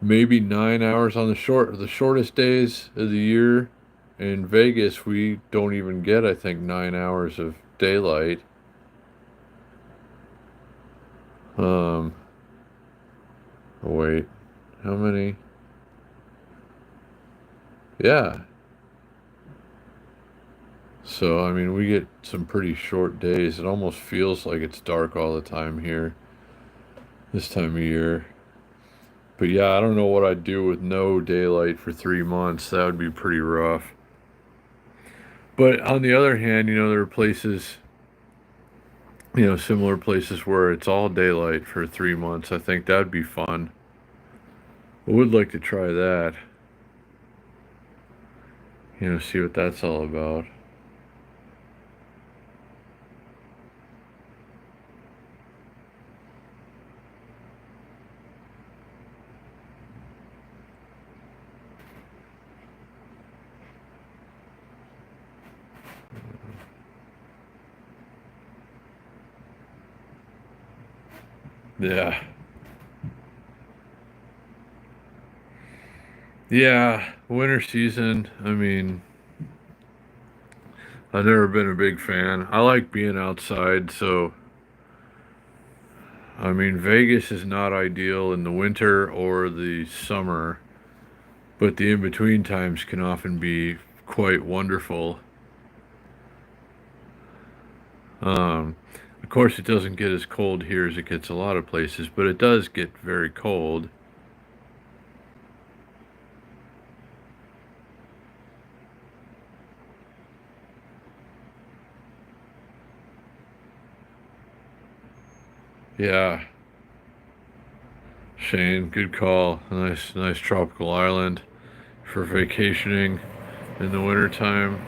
maybe 9 hours on the shortest days of the year. In Vegas, we don't even get, I think, 9 hours of daylight. Um, oh wait, how many? Yeah. So, I mean, we get some pretty short days. It almost feels like it's dark all the time here this time of year. But yeah, I don't know what I'd do with no daylight for 3 months. That would be pretty rough. But on the other hand, there are places, similar places where it's all daylight for 3 months. I think that'd be fun. I would like to try that. See what that's all about. Yeah. Yeah, winter season. I mean, I've never been a big fan. I like being outside, so I mean, Vegas is not ideal in the winter or the summer, but the in between times can often be quite wonderful. Um, of course, it doesn't get as cold here as it gets a lot of places, but it does get very cold. Yeah, Shane, good call. Nice, nice tropical island for vacationing in the wintertime.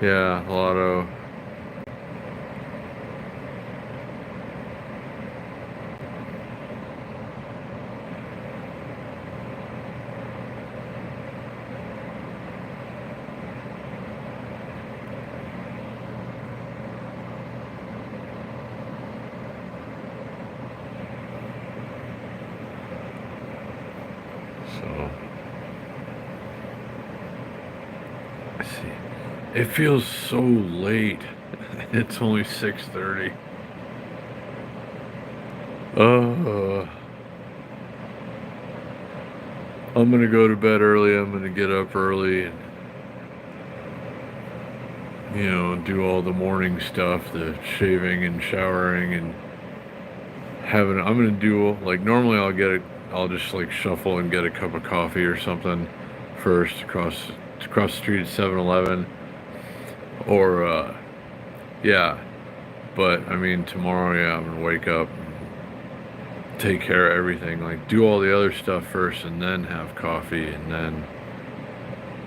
Yeah, a lot of. So, let's see. It feels so late. It's only 6:30. Uh, I'm gonna go to bed early. I'm gonna get up early and do all the morning stuff, the shaving and showering and having. I'm gonna do like normally. I'll just like shuffle and get a cup of coffee or something first across the street at 7-Eleven or yeah. But I mean tomorrow, yeah, I'm gonna wake up, take care of everything, like do all the other stuff first, and then have coffee, and then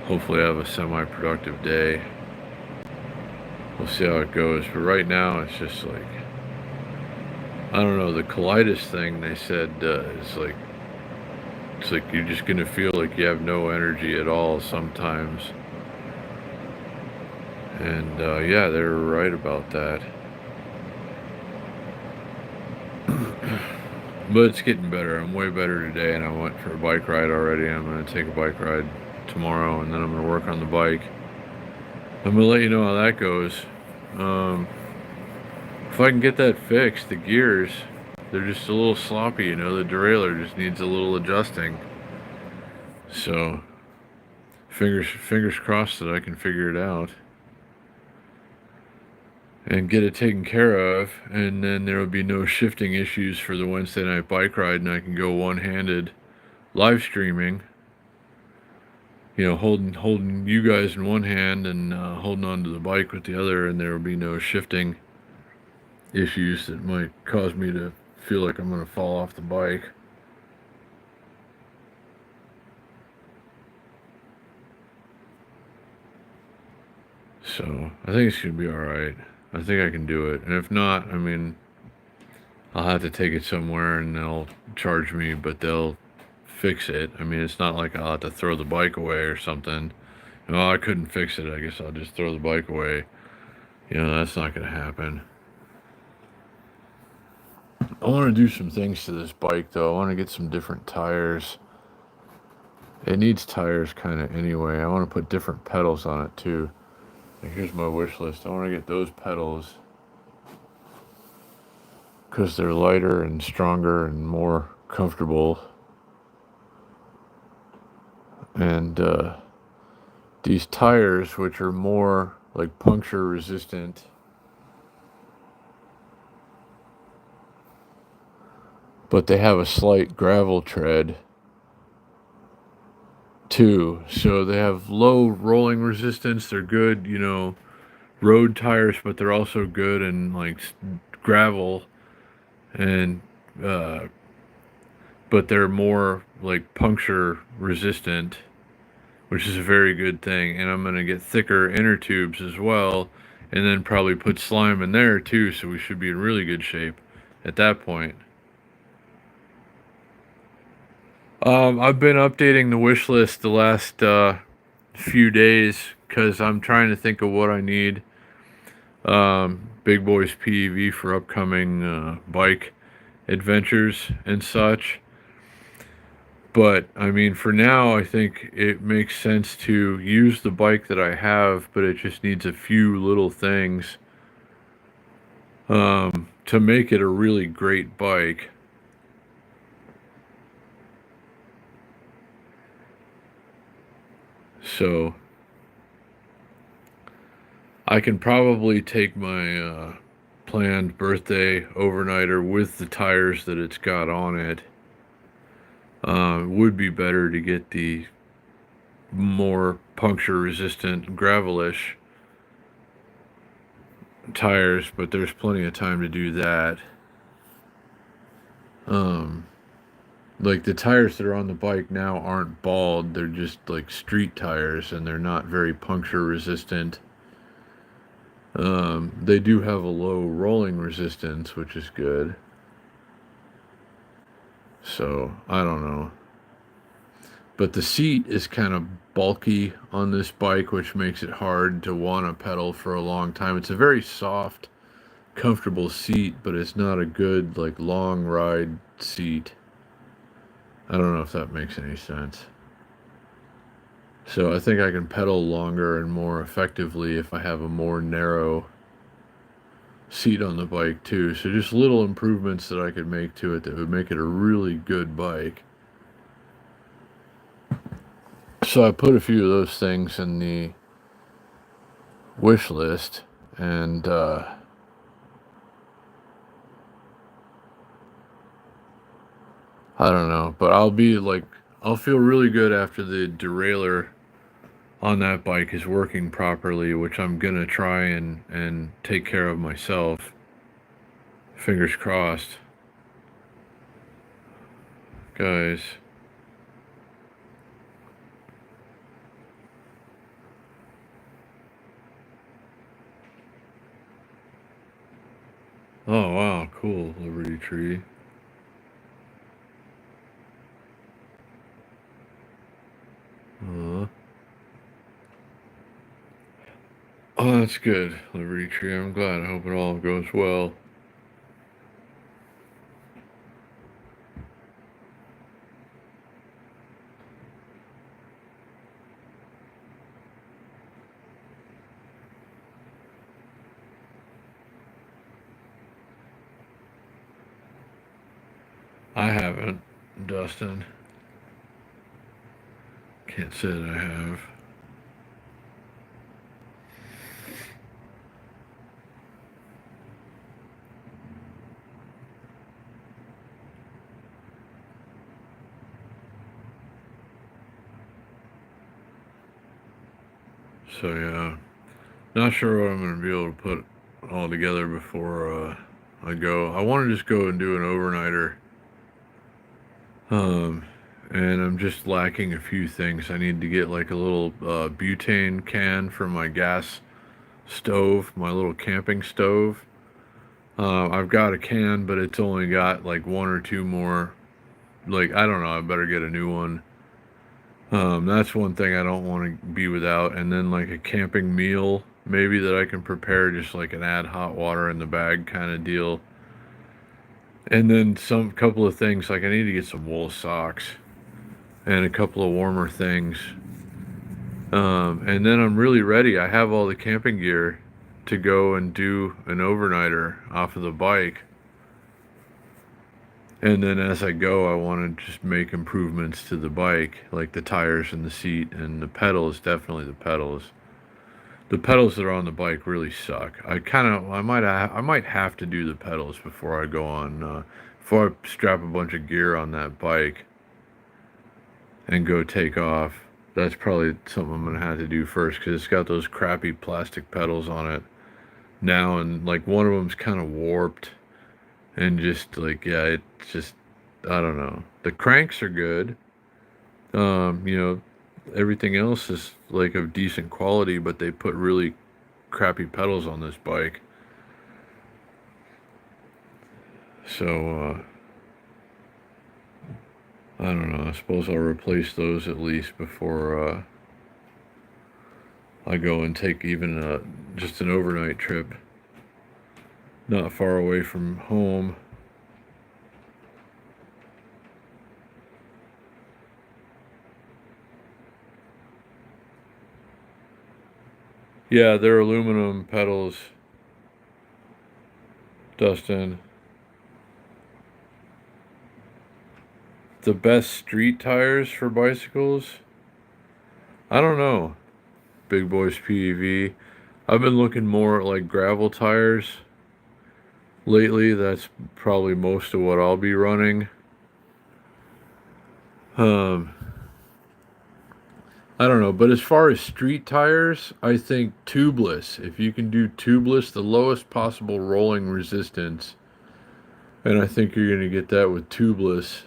hopefully have a semi-productive day. We'll see how it goes. But right now, it's just like I don't know. The colitis thing they said is like it's like you're just gonna feel like you have no energy at all sometimes. And yeah, they were right about that. But it's getting better. I'm way better today, and I went for a bike ride already. I'm gonna take a bike ride tomorrow, and then I'm gonna work on the bike. I'm gonna let you know how that goes. Um, if I can get that fixed, the gears, they're just a little sloppy, the derailleur just needs a little adjusting. So, fingers crossed that I can figure it out and get it taken care of, and then there will be no shifting issues for the Wednesday night bike ride, and I can go one-handed live streaming, holding you guys in one hand and holding onto the bike with the other, and there will be no shifting issues that might cause me to feel like I'm going to fall off the bike. So I think it's going to be all right. I think I can do it. And if not, I mean, I'll have to take it somewhere and they'll charge me, but they'll fix it. I mean, it's not like I'll have to throw the bike away or something. No, I couldn't fix it. I guess I'll just throw the bike away. That's not going to happen. I want to do some things to this bike, though. I want to get some different tires. It needs tires kind of anyway. I want to put different pedals on it too. Here's my wish list. I want to get those pedals because they're lighter and stronger and more comfortable. And these tires, which are more like puncture resistant, but they have a slight gravel tread too. So they have low rolling resistance. They're good, road tires, but they're also good in like gravel, and uh, but they're more like puncture resistant, which is a very good thing. And I'm gonna get thicker inner tubes as well, and then probably put slime in there too. So we should be in really good shape at that point. I've been updating the wish list the last few days because I'm trying to think of what I need. Big Boys PEV for upcoming bike adventures and such. But I mean, for now, I think it makes sense to use the bike that I have, but it just needs a few little things to make it a really great bike. So I can probably take my planned birthday overnighter with the tires that it's got on it. Would be better to get the more puncture resistant gravelish tires, but there's plenty of time to do that. Like the tires that are on the bike now aren't bald, they're just like street tires, and they're not very puncture resistant. They do have a low rolling resistance, which is good. So I don't know. But the seat is kind of bulky on this bike, which makes it hard to want to pedal for a long time. It's a very soft, comfortable seat, but it's not a good, like, long ride seat. I don't know if that makes any sense. So I think I can pedal longer and more effectively if I have a more narrow seat on the bike, too. So just little improvements that I could make to it that would make it a really good bike. So I put a few of those things in the wish list, and I don't know, but I'll feel really good after the derailleur on that bike is working properly, which I'm gonna try and take care of myself. Fingers crossed. Guys. Oh wow, cool, Liberty Tree. Uh, oh, that's good, Liberty Tree. I'm glad. I hope it all goes well. I haven't, Dustin. Can't say that I have. So yeah, not sure what I'm gonna be able to put all together before I go. I want to just go and do an overnighter. And I'm just lacking a few things. I need to get like a little butane can for my gas stove, my little camping stove. I've got a can, but it's only got like one or two more. Like, I don't know, I better get a new one. That's one thing I don't want to be without. And then like a camping meal, maybe that I can prepare, just like an add hot water in the bag kind of deal. And then some couple of things, like I need to get some wool socks. and a couple of warmer things. And then I'm really ready. I have all the camping gear to go and do an overnighter off of the bike. And then as I go, I want to just make improvements to the bike, like the tires and the seat and the pedals. Definitely the pedals. The pedals that are on the bike really suck. I might have to do the pedals before I go on, before I strap a bunch of gear on that bike and go take off. That's probably something I'm gonna have to do first because it's got those crappy plastic pedals on it now, and like one of them's kind of warped and just like yeah, it's just I don't know. The cranks are good. You know, everything else is like of decent quality, but they put really crappy pedals on this bike. So I don't know. I suppose I'll replace those at least before I go and take even just an overnight trip, not far away from home. Yeah, they're aluminum pedals, Dustin. The best street tires for bicycles? I don't know. Big Boys PEV. I've been looking more at like gravel tires lately. That's probably most of what I'll be running. Um, I don't know, but as far as street tires, I think tubeless. If you can do tubeless, the lowest possible rolling resistance, and I think you're going to get that with tubeless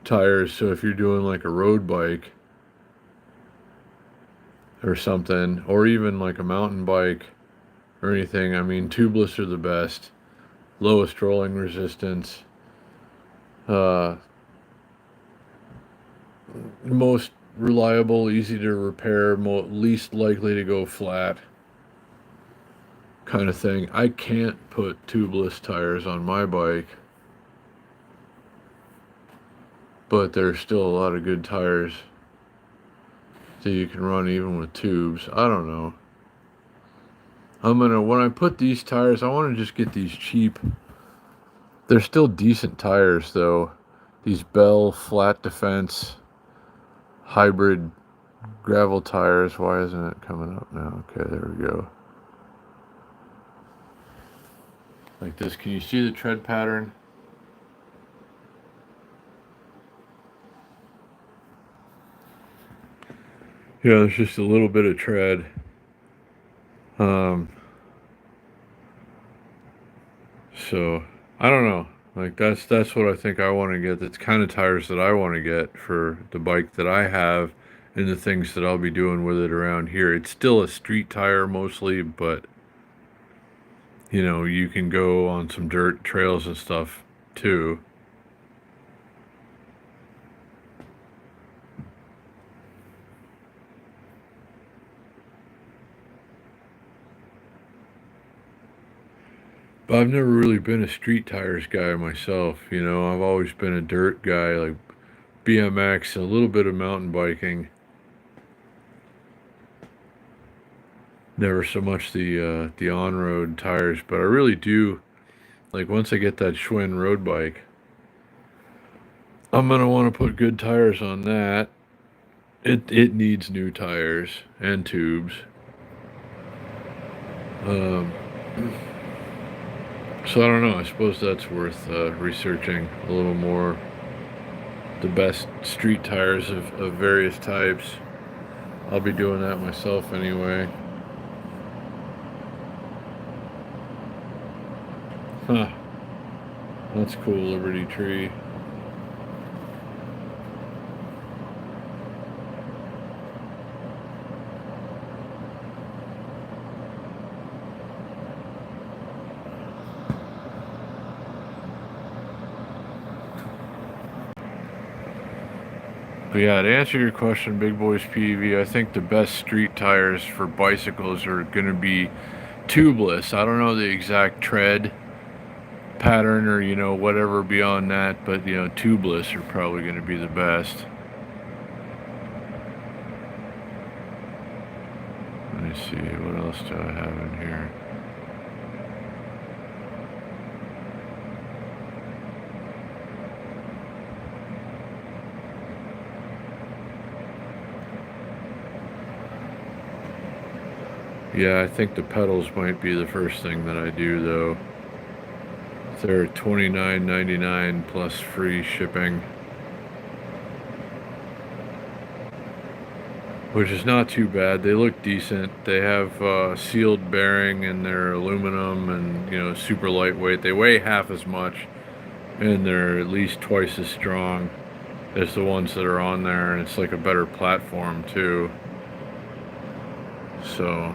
tires. So if you're doing like a road bike or something, or even like a mountain bike or anything, I mean, tubeless are the best. Lowest rolling resistance. Uh, Most reliable, easy to repair, least likely to go flat kind of thing. I can't put tubeless tires on my bike, but there's still a lot of good tires that you can run even with tubes. I don't know. When I put these tires, I want to just get these cheap. They're still decent tires though. These Bell flat defense hybrid gravel tires. Why isn't it coming up now? Okay, there we go. Like this. Can you see the tread pattern? Yeah, there's just a little bit of tread. Um, so I don't know. Like that's what I think I want to get. That's kind of tires that I want to get for the bike that I have and the things that I'll be doing with it around here. It's still a street tire mostly, but you know, you can go on some dirt trails and stuff too. But I've never really been a street tires guy myself, you know. I've always been a dirt guy, like BMX, a little bit of mountain biking. Never so much the on-road tires, but I really do like once I get that Schwinn road bike, I'm gonna want to put good tires on that. It needs new tires and tubes. Um, so I don't know. I suppose that's worth researching a little more. The best street tires of various types. I'll be doing that myself anyway. Huh. That's cool, Liberty Tree. But yeah, to answer your question, Big Boys PEV, I think the best street tires for bicycles are going to be tubeless. I don't know the exact tread pattern or, you know, whatever beyond that, but, you know, tubeless are probably going to be the best. me see, what else do I have in here? Yeah, I think the pedals might be the first thing that I do though. They're $29.99 plus free shipping, which is not too bad. They look decent. They have sealed bearing and they're aluminum and super lightweight. They weigh half as much and they're at least twice as strong as the ones that are on there, and it's like a better platform too. So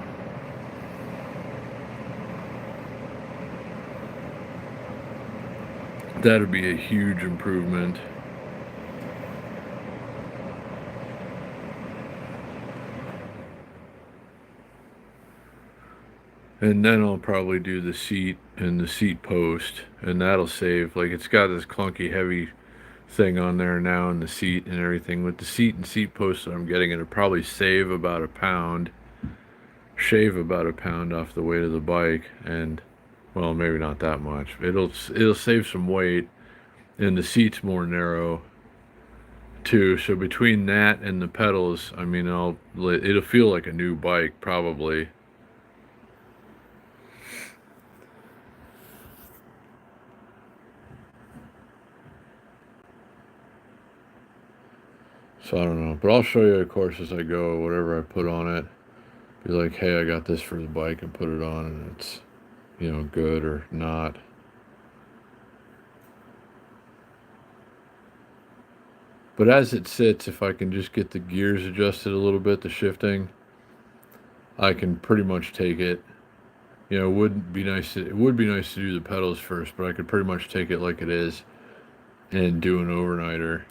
that'd be a huge improvement. And then I'll probably do the seat and the seat post, and that'll save. Like, it's got this clunky heavy thing on there now, and the seat and everything. With the seat and seat post that I'm getting, it'll probably save about a pound, shave about a pound off the weight of the bike, and well, maybe not that much. It'll save some weight, and the seat's more narrow too. So between that and the pedals, I mean, it'll feel like a new bike probably. So I don't know, but I'll show you, of course, as I go, whatever I put on it. Be like, hey, I got this for the bike, and put it on, and it's, good or not. But as it sits, if I can just get the gears adjusted a little bit, the shifting, I can pretty much take it. It would be nice to do the pedals first, but I could pretty much take it like it is and do an overnighter.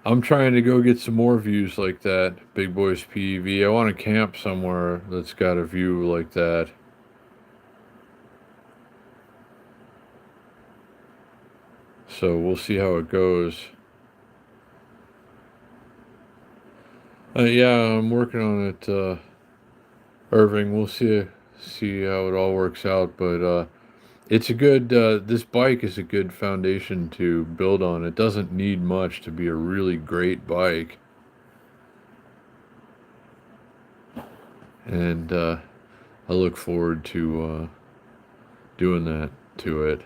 I'm trying to go get some more views like that, Big Boys PEV. I want to camp somewhere that's got a view like that. So we'll see how it goes. Yeah, I'm working on it, Irving. We'll see how it all works out, but it's a good. This bike is a good foundation to build on. It doesn't need much to be a really great bike, and I look forward to doing that to it.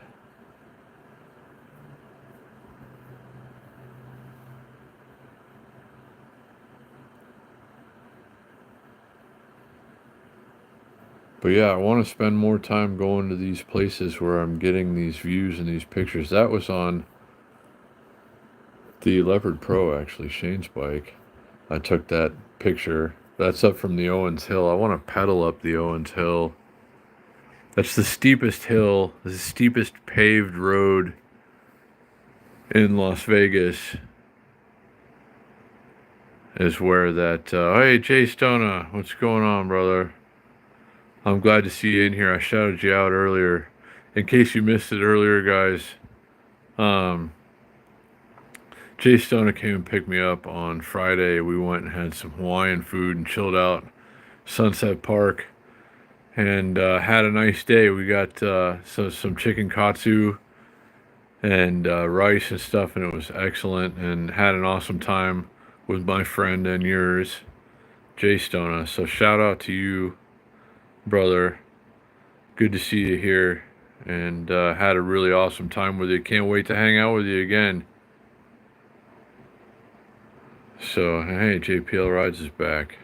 But yeah, I want to spend more time going to these places where I'm getting these views and these pictures. That was on the Leopard Pro, actually, Shane's bike. I took that picture. That's up from the Owens Hill. I want to pedal up the Owens Hill. That's the steepest hill, the steepest paved road in Las Vegas. Is where that. Hey, Jay Stona, what's going on, brother? I'm glad to see you in here. I shouted you out earlier. In case you missed it earlier, guys, Jay Stona came and picked me up on Friday. We went and had some Hawaiian food and chilled out Sunset Park and had a nice day. We got some chicken katsu and rice and stuff, and it was excellent, and had an awesome time with my friend and yours, Jay Stona. So shout out to you, brother. Good to see you here, and had a really awesome time with you. Can't wait to hang out with you again. So, hey, JPL Rides is back.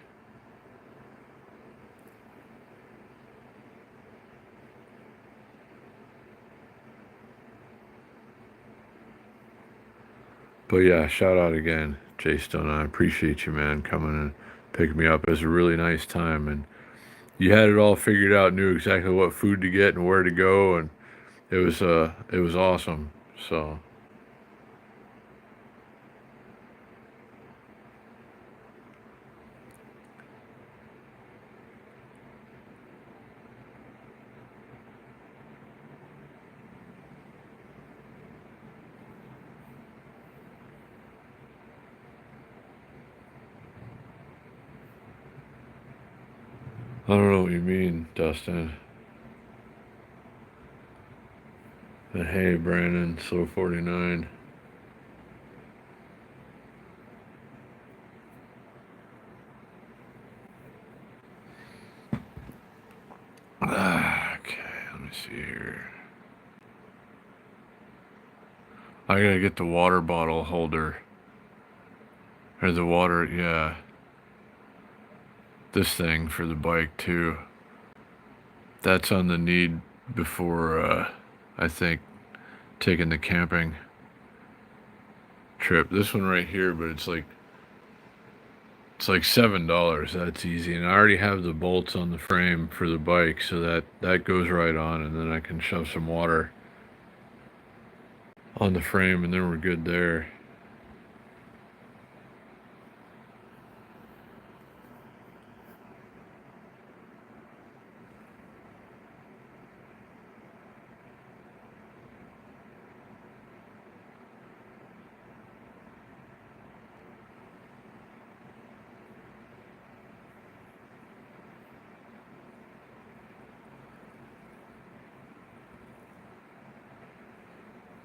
But yeah, shout out again, Jay Stone. I appreciate you, man, coming and picking me up. It was a really nice time, and you had it all figured out, knew exactly what food to get and where to go, and it was awesome. So I don't know what you mean, Dustin. But hey, Brandon, Slow 49. Okay, let me see here. I gotta get the water bottle holder. Or the water, yeah. This thing for the bike, too. That's on the need before, I think, taking the camping trip. This one right here, but it's like $7. That's easy, and I already have the bolts on the frame for the bike, so that goes right on, and then I can shove some water on the frame, and then we're good there.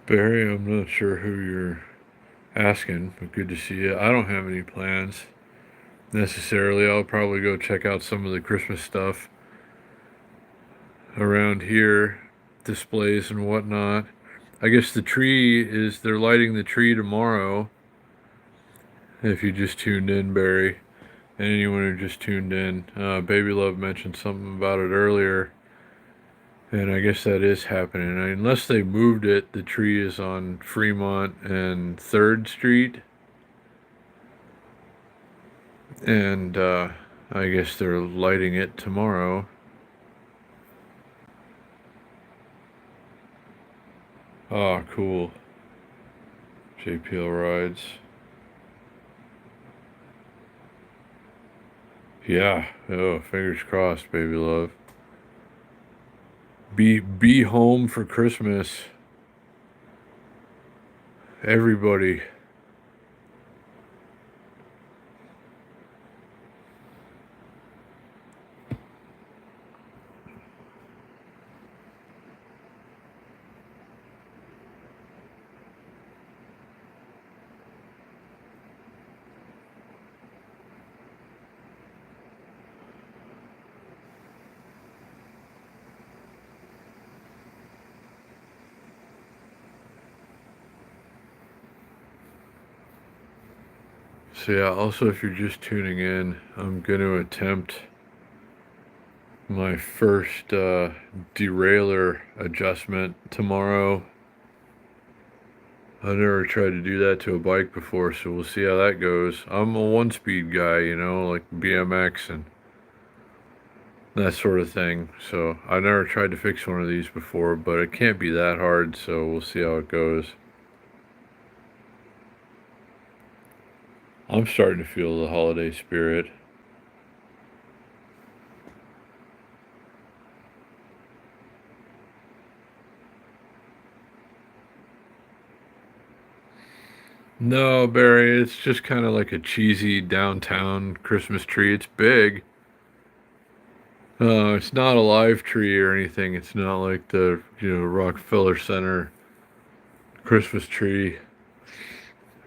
Barry, I'm not sure who you're asking, but good to see you. I don't have any plans necessarily. I'll probably go check out some of the Christmas stuff around here, displays and whatnot. I guess they're lighting the tree tomorrow. If you just tuned in, Barry, and anyone who just tuned in, Baby Love mentioned something about it earlier, and I guess that is happening. Unless they moved it, the tree is on Fremont and 3rd Street, and I guess they're lighting it tomorrow. Oh, cool. JPL rides. Yeah. Oh, fingers crossed, Baby Love. Be home for Christmas. Everybody. So yeah, also if you're just tuning in, I'm going to attempt my first derailleur adjustment tomorrow. I've never tried to do that to a bike before, so we'll see how that goes. I'm a one-speed guy, like BMX and that sort of thing. So I never tried to fix one of these before, but it can't be that hard, so we'll see how it goes. I'm starting to feel the holiday spirit. No, Barry, it's just kind of like a cheesy downtown Christmas tree. It's big. It's not a live tree or anything. It's not like the, Rockefeller Center Christmas tree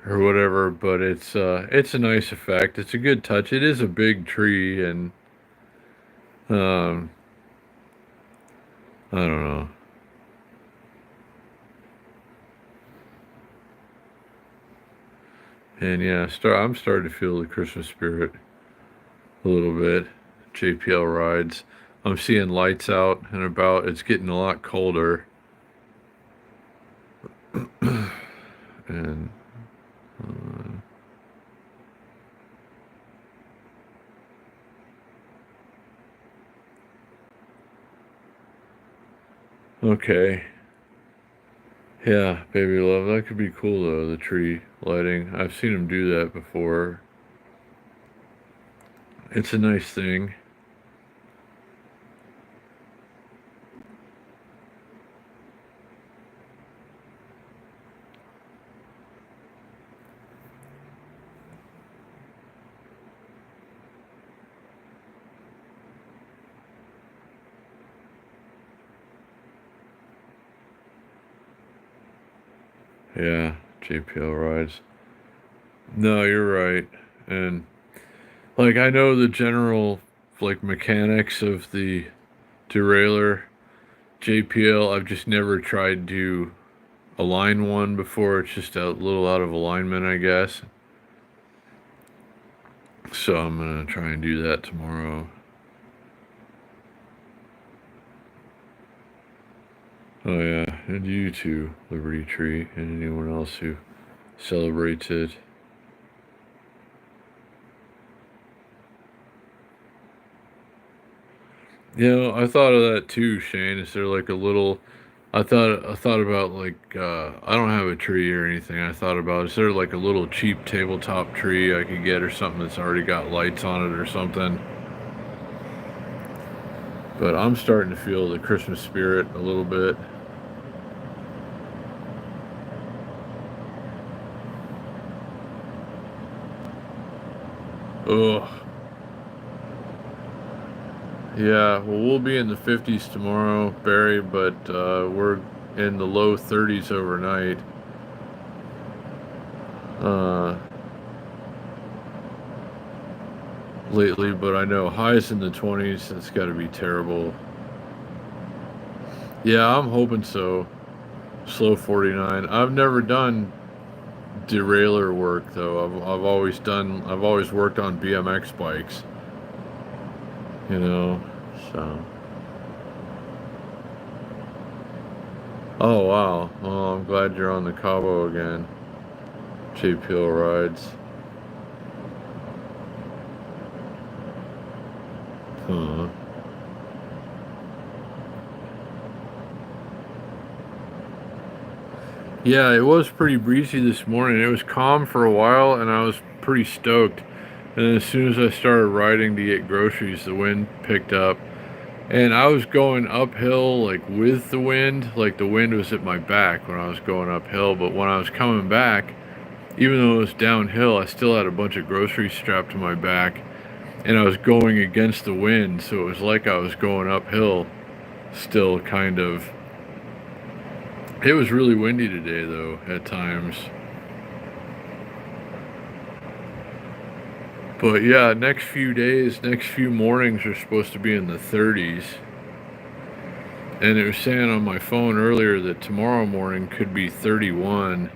or whatever, but it's a nice effect. It's a good touch. It is a big tree, and um I don't know. And yeah, I'm starting to feel the Christmas spirit a little bit. JPL rides. I'm seeing lights out and about. It's getting a lot colder. And okay. Yeah, Baby Love. That could be cool though, the tree lighting. I've seen them do that before. It's a nice thing. Yeah, JPL rides. No, you're right. And like I know the general like mechanics of the derailleur JPL. I've just never tried to align one before. It's just a little out of alignment, I guess. So I'm gonna try and do that tomorrow. Oh yeah, and you too, Liberty Tree, and anyone else who celebrates it. I thought of that too, Shane. Is there like a little? I thought about like I don't have a tree or anything. I thought about is there like a little cheap tabletop tree I could get or something that's already got lights on it or something. But I'm starting to feel the Christmas spirit a little bit. Ugh. Yeah, well, we'll be in the 50s tomorrow, Barry, but we're in the low 30s overnight. Uh, lately, but I know highs in the 20s. It's got to be terrible. Yeah, I'm hoping so. Slow 49. I've never done derailleur work though. I've always worked on BMX bikes. You know, so. Oh wow. Well, I'm glad you're on the Cabo again. JPL rides. Huh. Yeah, it was pretty breezy this morning. It was calm for a while, and I was pretty stoked. And as soon as I started riding to get groceries, the wind picked up. And I was going uphill, like with the wind. Like the wind was at my back when I was going uphill. But when I was coming back, even though it was downhill, I still had a bunch of groceries strapped to my back. And I was going against the wind. So it was like I was going uphill, still kind of. It was really windy today, though, at times. But yeah, next few days, next few mornings are supposed to be in the 30s. And it was saying on my phone earlier that tomorrow morning could be 31.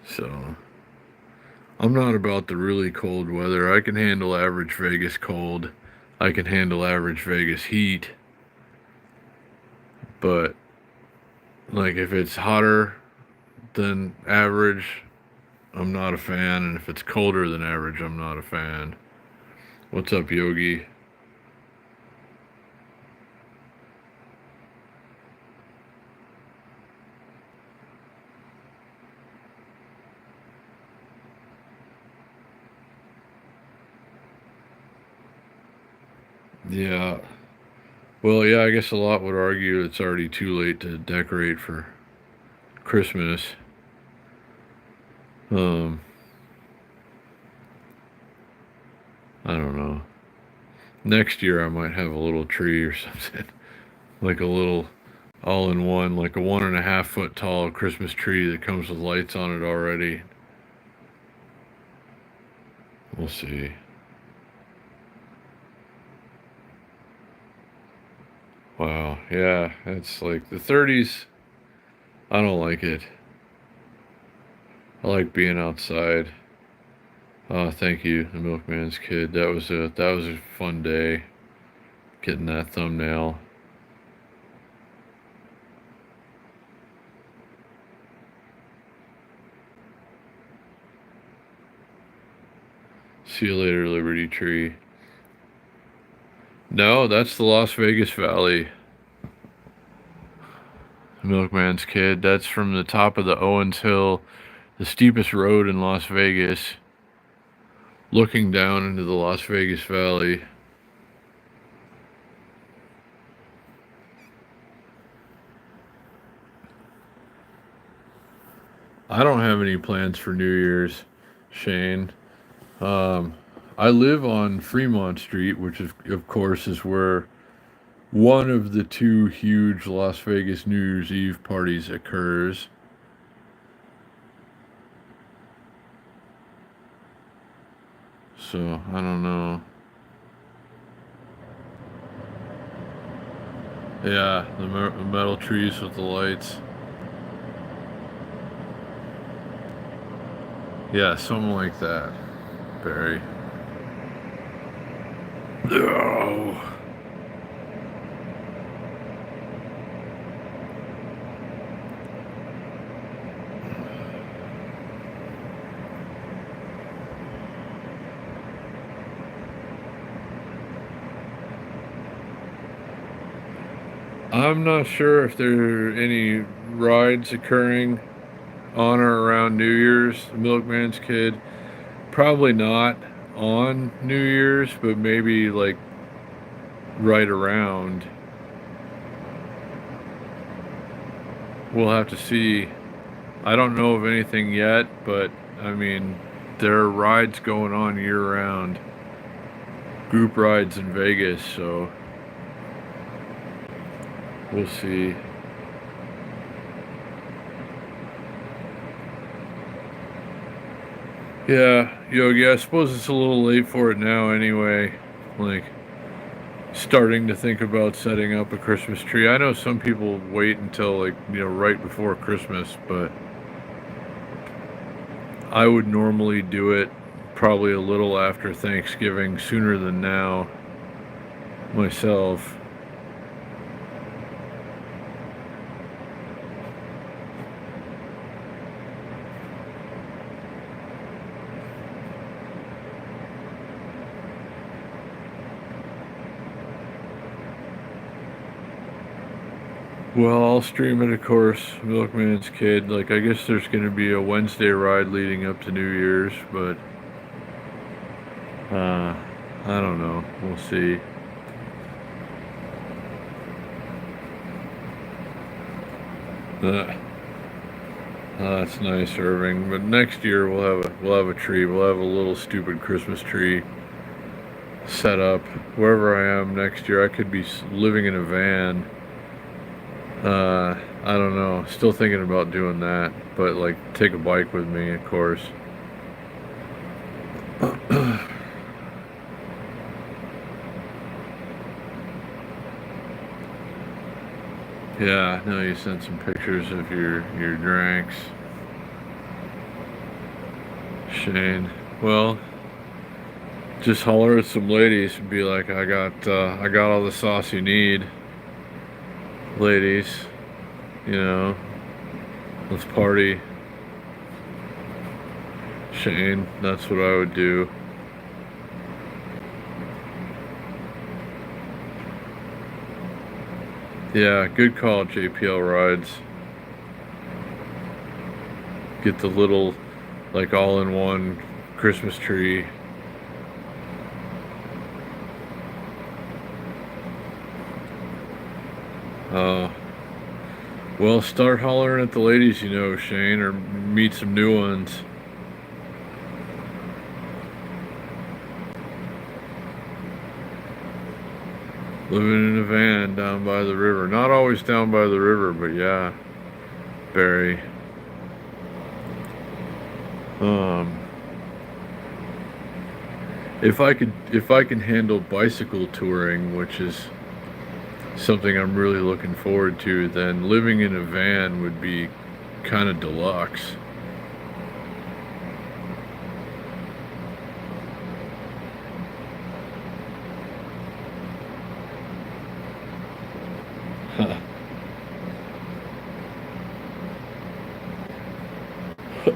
So I'm not about the really cold weather. I can handle average Vegas cold. I can handle average Vegas heat. But like if it's hotter than average, I'm not a fan. And if it's colder than average, I'm not a fan. What's up, Yogi? Yeah. Well, yeah, I guess a lot would argue it's already too late to decorate for Christmas. Um, I don't know. Next year I might have a little tree or something. Like a little all in one, like a 1.5 foot tall Christmas tree that comes with lights on it already. We'll see. Wow, yeah, it's like the 30s. I don't like it. I like being outside. Oh, thank you, the milkman's kid. That was a fun day getting that thumbnail. See you later, Liberty Tree. No, that's the Las Vegas Valley. Milkman's Kid. That's from the top of the Owens Hill, the steepest road in Las Vegas, looking down into the Las Vegas Valley. I don't have any plans for New Year's, Shane. Um, I live on Fremont Street, which is, of course, is where one of the two huge Las Vegas New Year's Eve parties occurs. So I don't know. Yeah, the metal trees with the lights. Yeah, something like that, Barry. Oh. I'm not sure if there are any rides occurring on or around New Year's. The Milkman's Kid. Probably not on New Year's, but maybe like right around. We'll have to see. I don't know of anything yet, but I mean, there are rides going on year round. Group rides in Vegas, so we'll see. Yeah, Yogi, I suppose it's a little late for it now anyway. Like, starting to think about setting up a Christmas tree. I know some people wait until, like, right before Christmas, but I would normally do it probably a little after Thanksgiving, sooner than now, myself. Well, I'll stream it, of course. Milkman's Kid. Like, I guess there's going to be a Wednesday ride leading up to New Year's, but I don't know. We'll see. Uh, that's nice, Irving. But next year we'll have a tree. We'll have a little stupid Christmas tree set up wherever I am next year. I could be living in a van. I don't know. Still thinking about doing that, but like take a bike with me, of course. Yeah, no, you sent some pictures of your drinks, Shane. Well, just holler at some ladies and be like, I got all the sauce you need, ladies. Let's party, Shane. That's what I would do. Yeah, good call, JPL Rides. Get the little, like, all-in-one Christmas tree. Well, start hollering at the ladies, Shane, or meet some new ones. Living in a van down by the river. Not always down by the river, but yeah, Barry. If I can handle bicycle touring, which is something I'm really looking forward to, then living in a van would be kind of deluxe.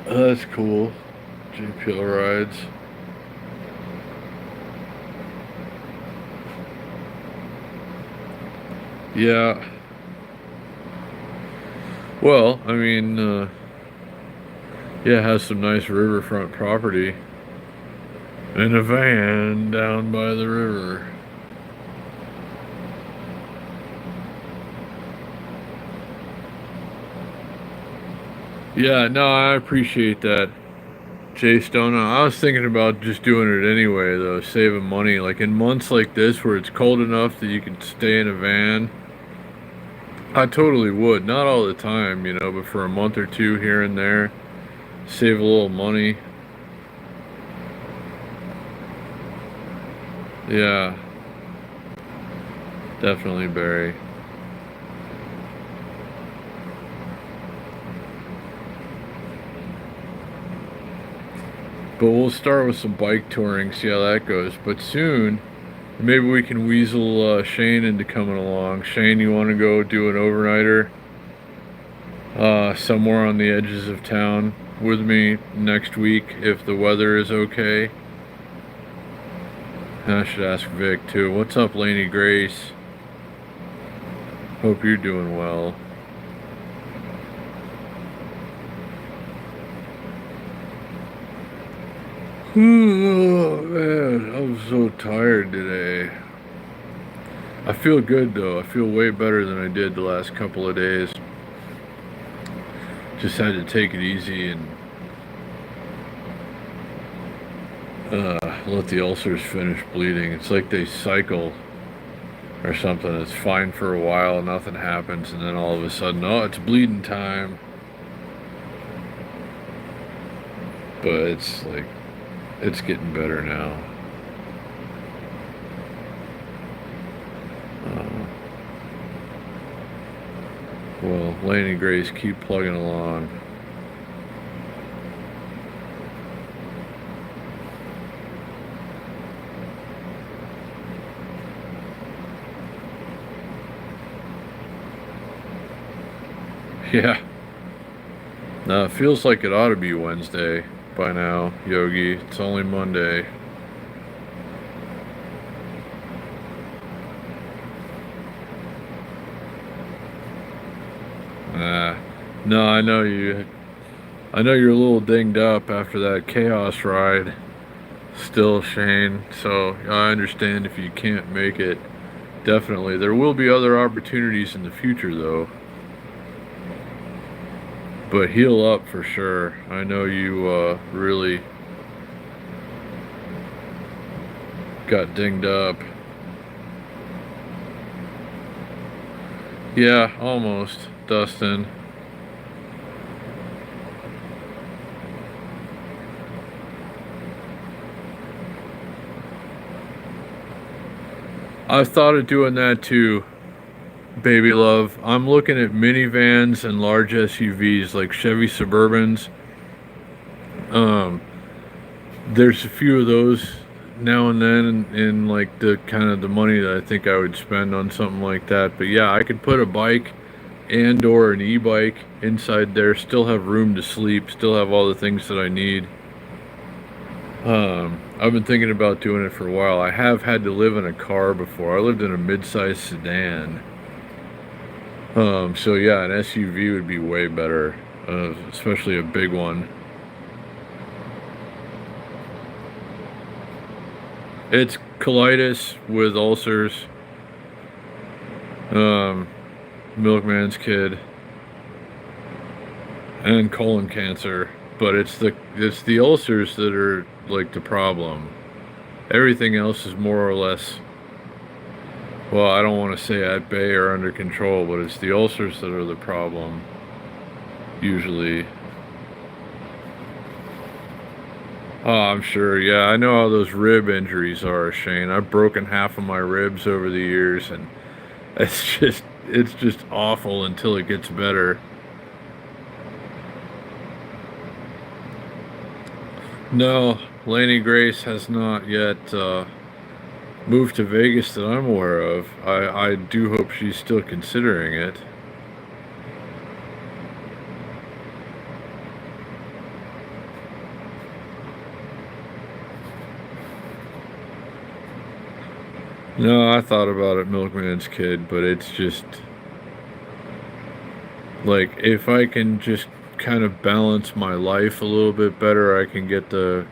That's cool. JPL Rides. Yeah. Well, I mean, yeah, it has some nice riverfront property. In a van down by the river. Yeah, no, I appreciate that, Jay Stone. I was thinking about just doing it anyway, though, saving money. Like in months like this where it's cold enough that you can stay in a van, I totally would. Not all the time, but for a month or two here and there, save a little money. Yeah, definitely, Barry. But we'll start with some bike touring, see how that goes. But soon, maybe we can weasel Shane into coming along. Shane, you want to go do an overnighter somewhere on the edges of town with me next week if the weather is okay? And I should ask Vic too. What's up, Laney Grace? Hope you're doing well. Oh man, I'm so tired today. I feel good though. I feel way better than I did the last couple of days. Just had to take it easy and let the ulcers finish bleeding. It's like they cycle or something. It's fine for a while, nothing happens, and then all of a sudden, oh, it's bleeding time. But it's like, it's getting better now. Uh, well, Lane and Grace, keep plugging along. Yeah. No, it feels like it ought to be Wednesday by now, Yogi. It's only Monday. No, I know you. I know you're a little dinged up after that chaos ride. Still, Shane. So I understand if you can't make it. Definitely, there will be other opportunities in the future, though. But heal up for sure. I know you really got dinged up. Yeah, almost, Dustin. I thought of doing that too, baby love. I'm looking at minivans and large SUVs like Chevy Suburbans. Um, there's a few of those now and then in like the kind of the money that I think I would spend on something like that. But yeah, I could put a bike and or an e-bike inside there, still have room to sleep, still have all the things that I need. I've been thinking about doing it for a while. I have had to live in a car before. I lived in a mid-sized sedan. So yeah, an SUV would be way better, especially a big one. It's colitis with ulcers, um, milkman's kid, and colon cancer. But it's the ulcers that are like the problem. Everything else is more or less, well, I don't want to say at bay or under control, but it's the ulcers that are the problem usually. Oh, I'm sure. Yeah, I know how those rib injuries are, Shane. I've broken half of my ribs over the years, and it's just awful until it gets better. No, Laney Grace has not yet moved to Vegas that I'm aware of. I do hope she's still considering it. No, I thought about it, Milkman's Kid, but it's just like if I can just kind of balance my life a little bit better, I can get the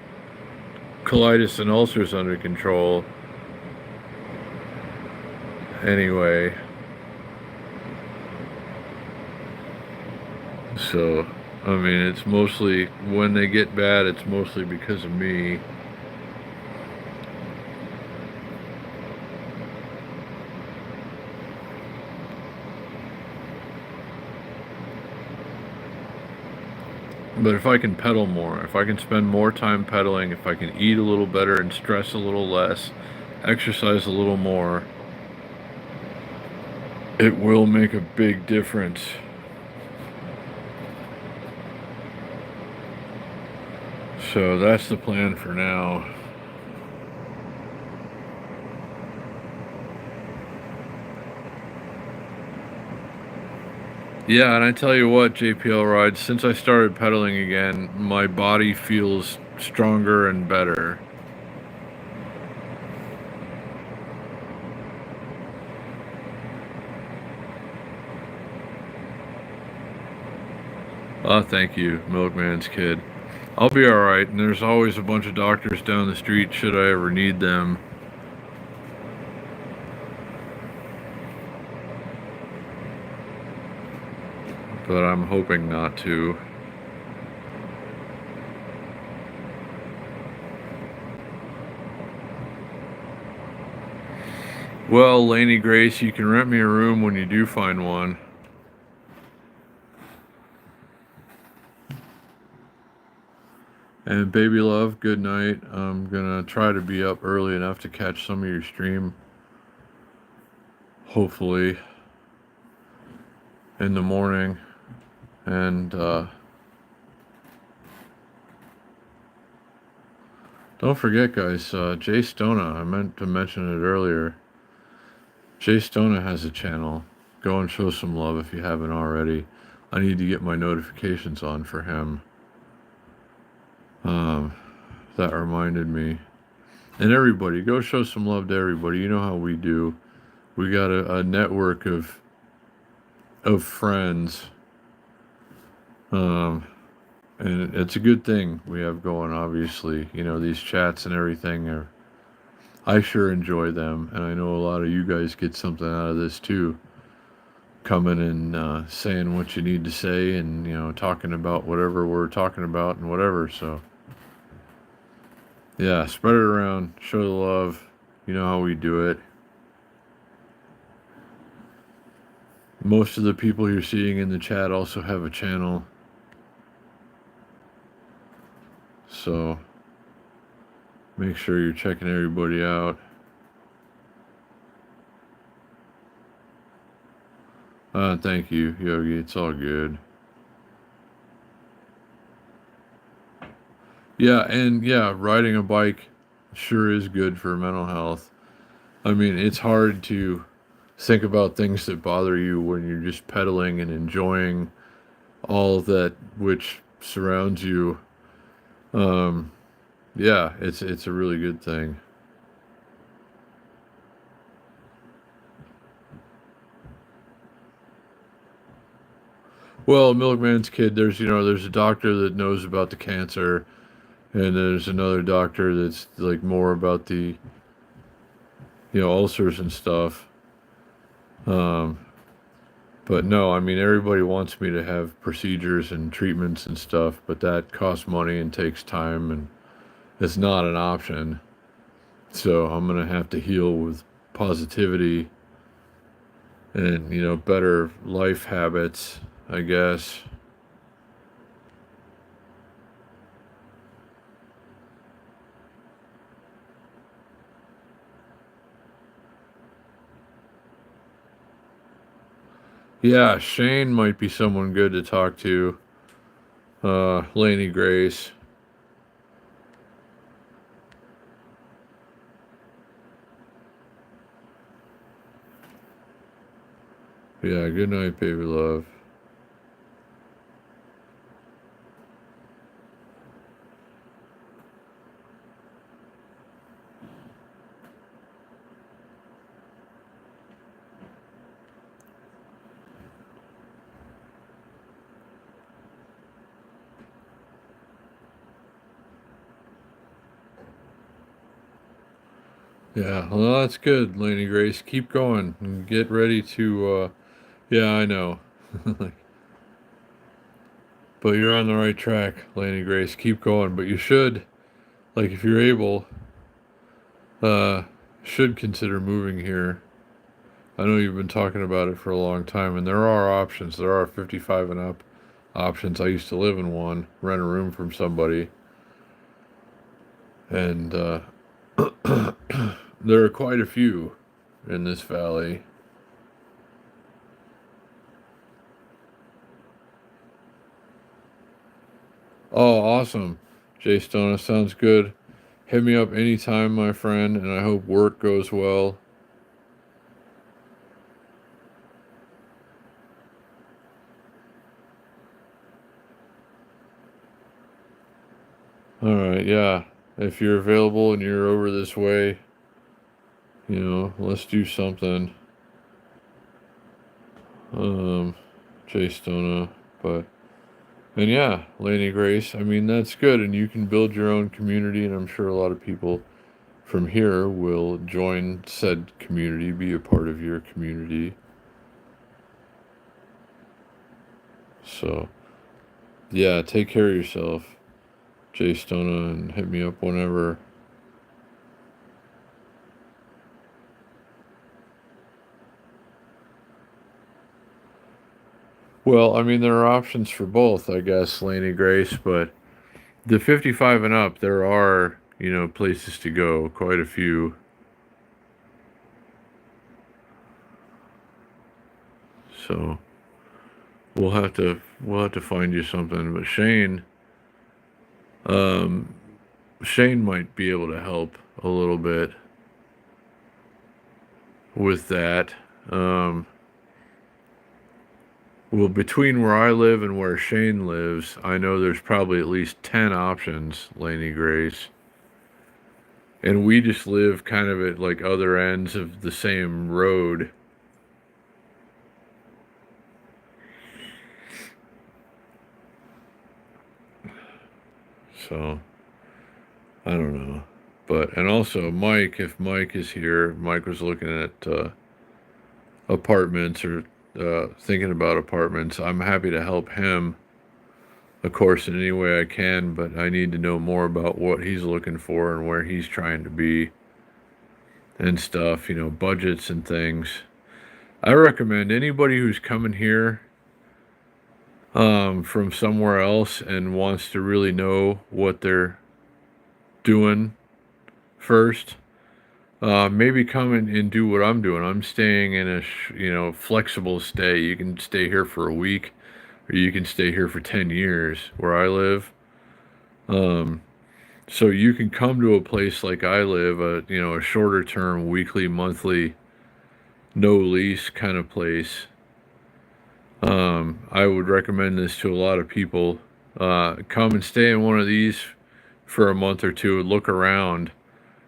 colitis and ulcers under control. Anyway, so I mean, it's mostly, when they get bad, it's mostly because of me. But if I can pedal more, if I can spend more time pedaling, if I can eat a little better and stress a little less, exercise a little more, it will make a big difference. So that's the plan for now. Yeah, and I tell you what, JPL rides, since I started pedaling again, my body feels stronger and better. Oh, thank you, Milkman's kid. I'll be alright, and there's always a bunch of doctors down the street should I ever need them. But I'm hoping not to. Well, Laney Grace, you can rent me a room when you do find one. And baby love, good night. I'm gonna try to be up early enough to catch some of your stream. Hopefully. In the morning. And don't forget, guys, Jay Stona, I meant to mention it earlier. Jay Stona has a channel. Go and show some love if you haven't already. I need to get my notifications on for him. That reminded me. And everybody, go show some love to everybody. You know how we do. We got a network of friends. And it's a good thing we have going, obviously. You know, these chats and everything are, I sure enjoy them, and I know a lot of you guys get something out of this too. Coming and saying what you need to say, and you know, talking about whatever we're talking about and whatever. So yeah, spread it around, show the love. You know how we do it. Most of the people you're seeing in the chat also have a channel. So make sure you're checking everybody out. Thank you, Yogi. It's all good. Yeah, and yeah, riding a bike sure is good for mental health. I mean, it's hard to think about things that bother you when you're just pedaling and enjoying all that which surrounds you. Yeah, it's a really good thing. Well, Milkman's kid, there's a doctor that knows about the cancer, and there's another doctor that's like more about the ulcers and stuff. But no, I mean, everybody wants me to have procedures and treatments and stuff, but that costs money and takes time, and it's not an option. So I'm gonna have to heal with positivity and better life habits, I guess. Yeah, Shane might be someone good to talk to. Laney Grace. Yeah, good night, baby love. Yeah, well, that's good, Laney Grace. Keep going and get ready to, yeah, I know. But But you're on the right track, Laney Grace. Keep going. But you should, like, if you're able, uh, should consider moving here. I know you've been talking about it for a long time, and there are options. There are 55 and up options. I used to live in one, rent a room from somebody, and there are quite a few in this valley. Oh, awesome. Jay Stona, sounds good. Hit me up anytime, my friend, and I hope work goes well. All right, yeah. If you're available and you're over this way, let's do something. Um, Jay Stona, but and yeah, Laney Grace. I mean, that's good, and you can build your own community, and I'm sure a lot of people from here will join said community, be a part of your community. So, yeah, take care of yourself, Jay Stona, and hit me up whenever. Well, I mean, there are options for both, I guess, Laney Grace, but the 55 and up, there are, places to go, quite a few. So, we'll have to find you something, but um Shane might be able to help a little bit with that. Um well, between where I live and where Shane lives, I know there's probably at least 10 options, Laney Grace. And we just live kind of at like other ends of the same road. So, I don't know. But, and also, Mike, if Mike is here, Mike was looking at apartments or thinking about apartments. I'm happy to help him, of course, in any way I can, but I need to know more about what he's looking for and where he's trying to be and stuff, budgets and things. I recommend anybody who's coming here from somewhere else and wants to really know what they're doing first. Maybe come and do what I'm doing. I'm staying in a flexible stay. You can stay here for a week, or you can stay here for 10 years where I live. Um, so you can come to a place like I live, a shorter term, weekly, monthly, no lease kind of place. I would recommend this to a lot of people. Come and stay in one of these for a month or two, look around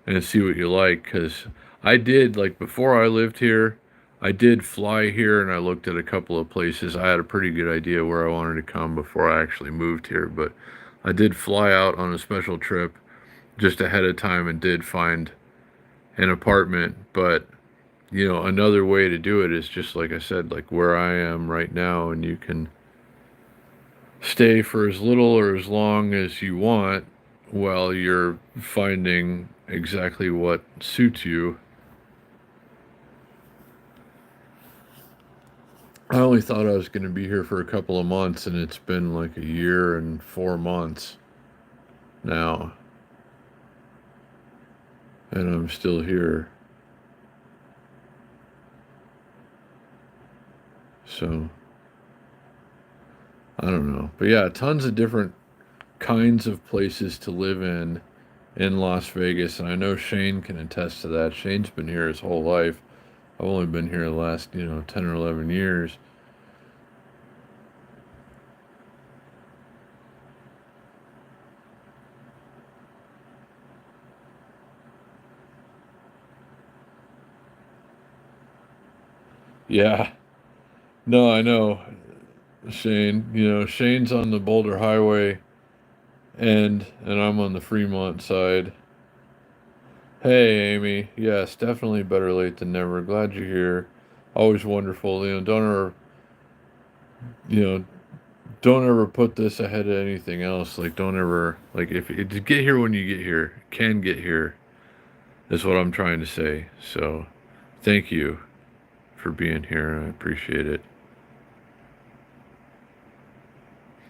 and see what you like. Because I did, like, before I lived here, I did fly here and I looked at a couple of places. I had a pretty good idea where I wanted to come before I actually moved here, but I did fly out on a special trip just ahead of time and did find an apartment. But another way to do it is just like I said, like where I am right now, and you can stay for as little or as long as you want while you're finding exactly what suits you. I only thought I was going to be here for a couple of months, and it's been like a year and 4 months now, and I'm still here. So, I don't know. But yeah, tons of different kinds of places to live in Las Vegas, and I know Shane can attest to that. Shane's been here his whole life. I've only been here the last, 10 or 11 years. Yeah. No, I know. Shane, Shane's on the Boulder Highway and I'm on the Fremont side. Hey, Amy. Yes, definitely better late than never. Glad you're here. Always wonderful. Don't ever, you know, don't ever put this ahead of anything else. Like, don't ever, like, if to get here when you get here, can get here, is what I'm trying to say. So, thank you for being here. I appreciate it.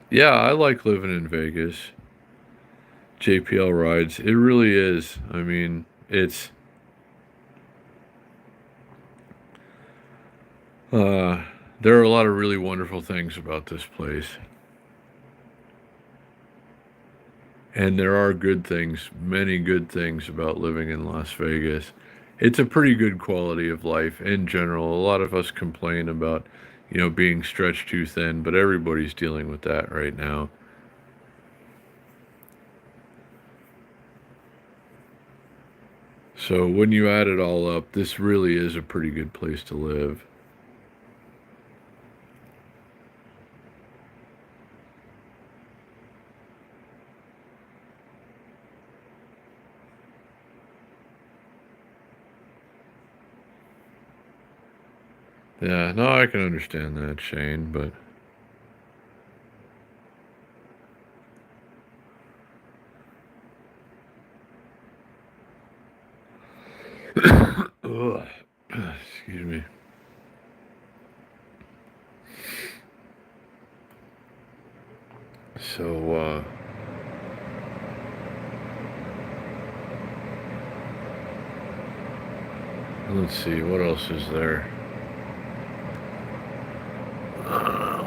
Yeah, I like living in Vegas. JPL rides. It really is. I mean, uh, there are a lot of really wonderful things about this place. And there are good things, many good things about living in Las Vegas. It's a pretty good quality of life in general. A lot of us complain about, being stretched too thin, but everybody's dealing with that right now. So when you add it all up, this really is a pretty good place to live. Yeah, no, I can understand that, Shane, but ugh, excuse me. So, let's see, what else is there? Uh,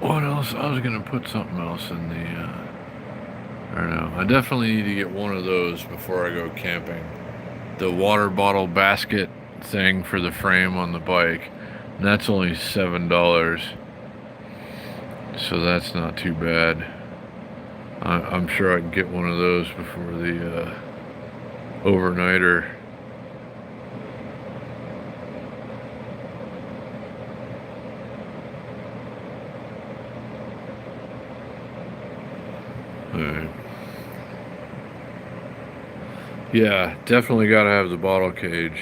what else? I was gonna put something else in the. I don't know. I definitely need to get one of those before I go camping. The water bottle basket thing for the frame on the bike. And that's only $7, so that's not too bad. I'm sure I can get one of those before the overnighter. Alright. Yeah, definitely gotta have the bottle cage.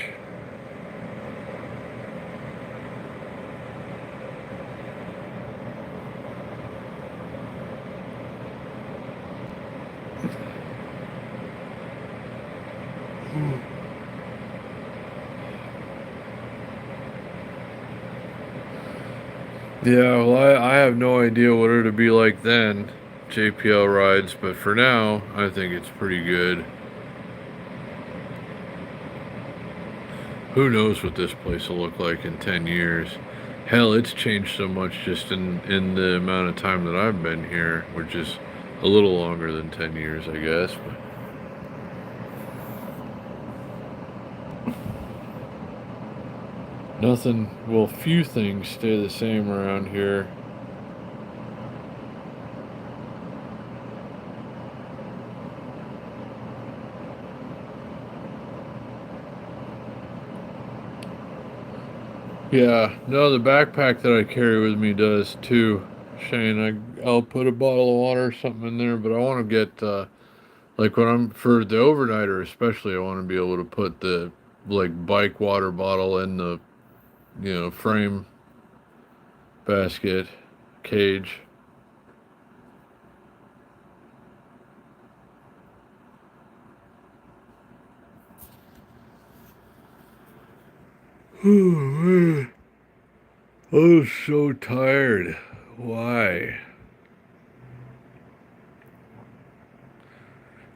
Yeah, well, I have no idea what it'll be like then, JPL rides, but for now, I think it's pretty good. Who knows what this place will look like in 10 years? Hell, it's changed so much just in the amount of time that I've been here, which is a little longer than 10 years, I guess. But nothing, well, few things stay the same around here. Yeah, no, the backpack that I carry with me does too, Shane. I'll put a bottle of water or something in there, but I want to get like when I'm for the overnighter, especially, I want to be able to put the like bike water bottle in the frame basket cage. Oh man, I was so tired. Why?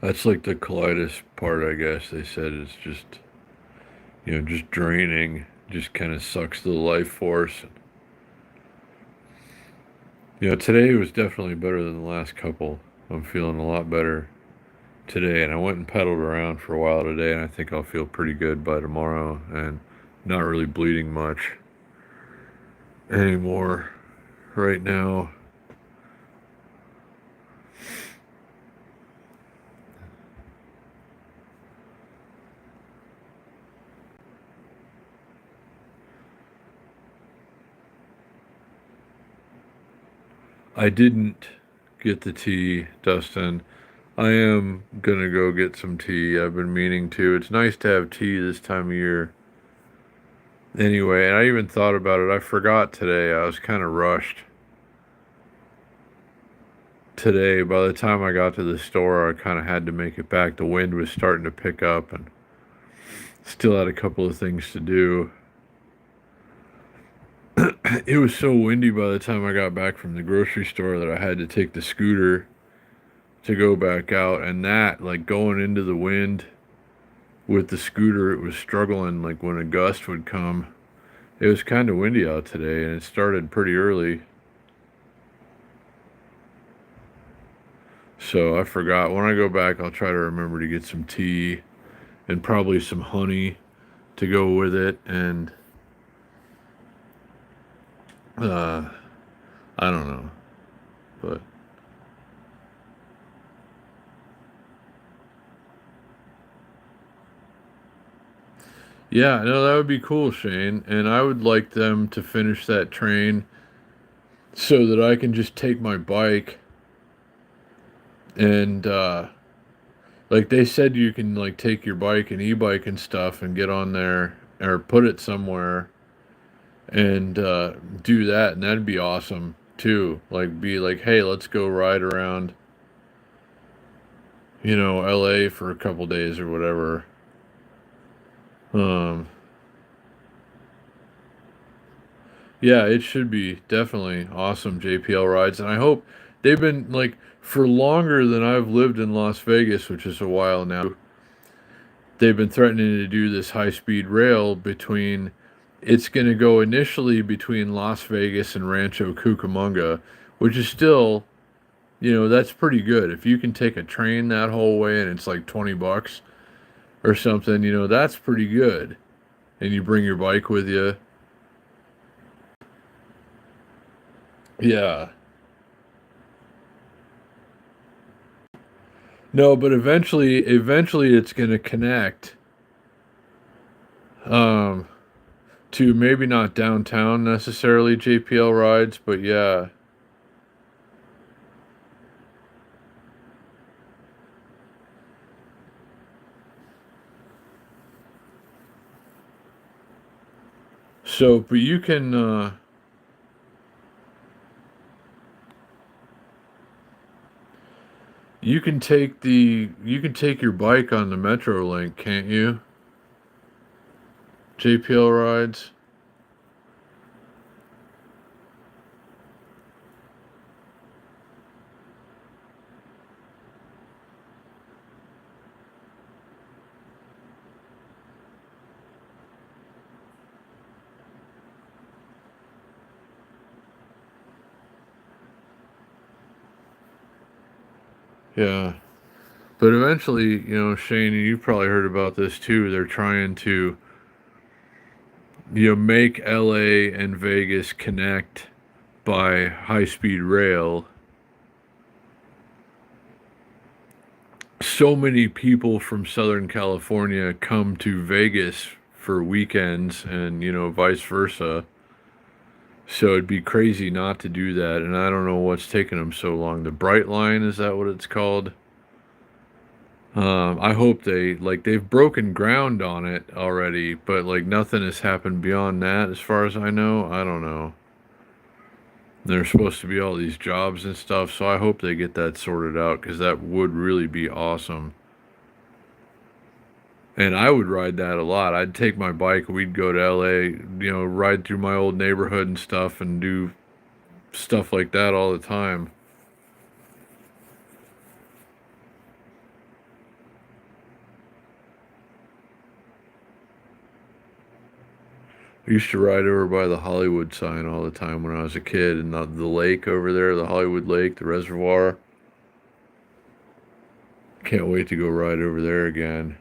That's like the colitis part, I guess. They said it's just just draining, just kind of sucks the life force. Today was definitely better than the last couple. I'm feeling a lot better today, and I went and pedaled around for a while today, and I think I'll feel pretty good by tomorrow, and not really bleeding much anymore right now. I didn't get the tea, Dustin. I am gonna go get some tea. I've been meaning to. It's nice to have tea this time of year. Anyway, and I even thought about it. I forgot today. I was kind of rushed. today. By the time I got to the store, I kind of had to make it back. The wind was starting to pick up and still had a couple of things to do. It was so windy by the time I got back from the grocery store that I had to take the scooter to go back out. And that, like going into the wind with the scooter, it was struggling like when a gust would come. It was kind of windy out today and it started pretty early. So I forgot. When I go back, I'll try to remember to get some tea and probably some honey to go with it. And uh, I don't know. But yeah, no, that would be cool, Shane. And I would like them to finish that train so that I can just take my bike and like they said you can like take your bike and e-bike and stuff and get on there or put it somewhere and do that, and that'd be awesome too. Like be like, hey, let's go ride around, LA for a couple days or whatever. Um yeah, it should be definitely awesome JPL rides, and I hope they've been like for longer than I've lived in Las Vegas, which is a while now. They've been threatening to do this high speed rail between it's going to go initially between Las Vegas and Rancho Cucamonga, which is still, that's pretty good. If you can take a train that whole way and it's like $20 or something, that's pretty good. And you bring your bike with you. Yeah. No, but eventually it's going to connect um to maybe not downtown necessarily JPL rides, but yeah. So, but you can take your bike on the Metrolink, can't you? JPL rides. Yeah. But eventually, Shane, and you've probably heard about this too. They're trying to, make LA and Vegas connect by high-speed rail. So many people from Southern California come to Vegas for weekends and, vice versa. So it'd be crazy not to do that. And I don't know what's taking them so long. The Bright Line, is that what it's called? I hope they've broken ground on it already, but like nothing has happened beyond that as far as I know. I don't know. There's supposed to be all these jobs and stuff, so I hope they get that sorted out because that would really be awesome. And I would ride that a lot. I'd take my bike, we'd go to LA, ride through my old neighborhood and stuff and do stuff like that all the time. I used to ride over by the Hollywood sign all the time when I was a kid, and the lake over there, the Hollywood Lake, the reservoir. Can't wait to go ride over there again.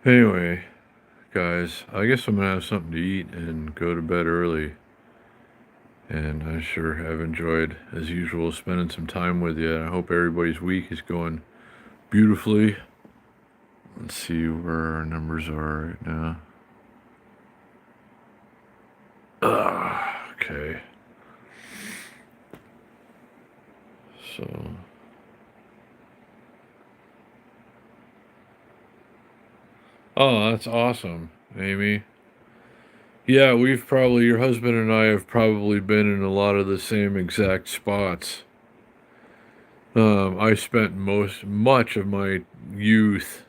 Anyway, guys, I guess I'm gonna have something to eat and go to bed early. And I sure have enjoyed, as usual, spending some time with you. I hope everybody's week is going beautifully. Let's see where our numbers are right now. Okay. So Oh, that's awesome, Amy. Yeah, we've probably, your husband and I have probably been in a lot of the same exact spots. I spent much of my youth,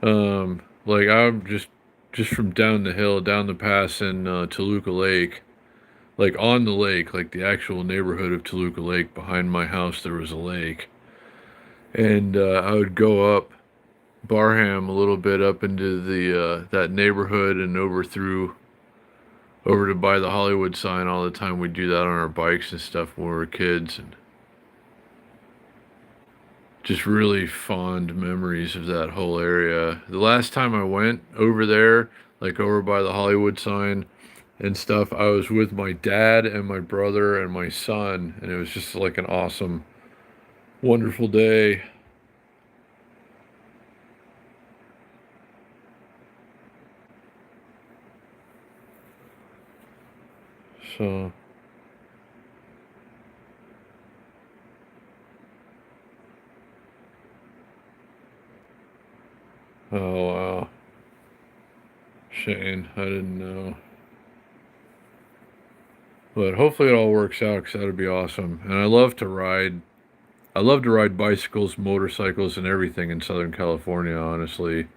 like I'm just from down the hill, down the pass in Toluca Lake, like on the lake, like the actual neighborhood of Toluca Lake. Behind my house, there was a lake, and I would go up Barham a little bit up into the that neighborhood and over to by the Hollywood sign all the time. We'd do that on our bikes and stuff when we were kids, and just really fond memories of that whole area. The last time I went over there, like over by the Hollywood sign and stuff, I was with my dad and my brother and my son, and it was just like an awesome, wonderful day. So, oh wow, Shane, I didn't know. But hopefully it all works out because that'd be awesome. And I love to ride. I love to ride bicycles, motorcycles, and everything in Southern California. Honestly,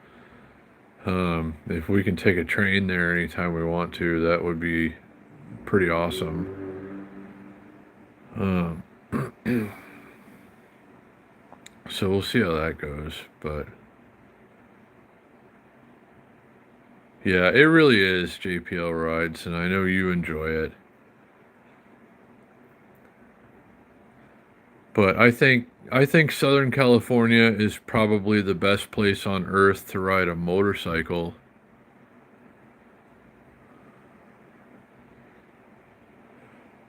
if we can take a train there anytime we want to, that would be pretty awesome. Um, so we'll see how that goes. But yeah, it really is JPL rides, and I know you enjoy it. But I think Southern California is probably the best place on earth to ride a motorcycle.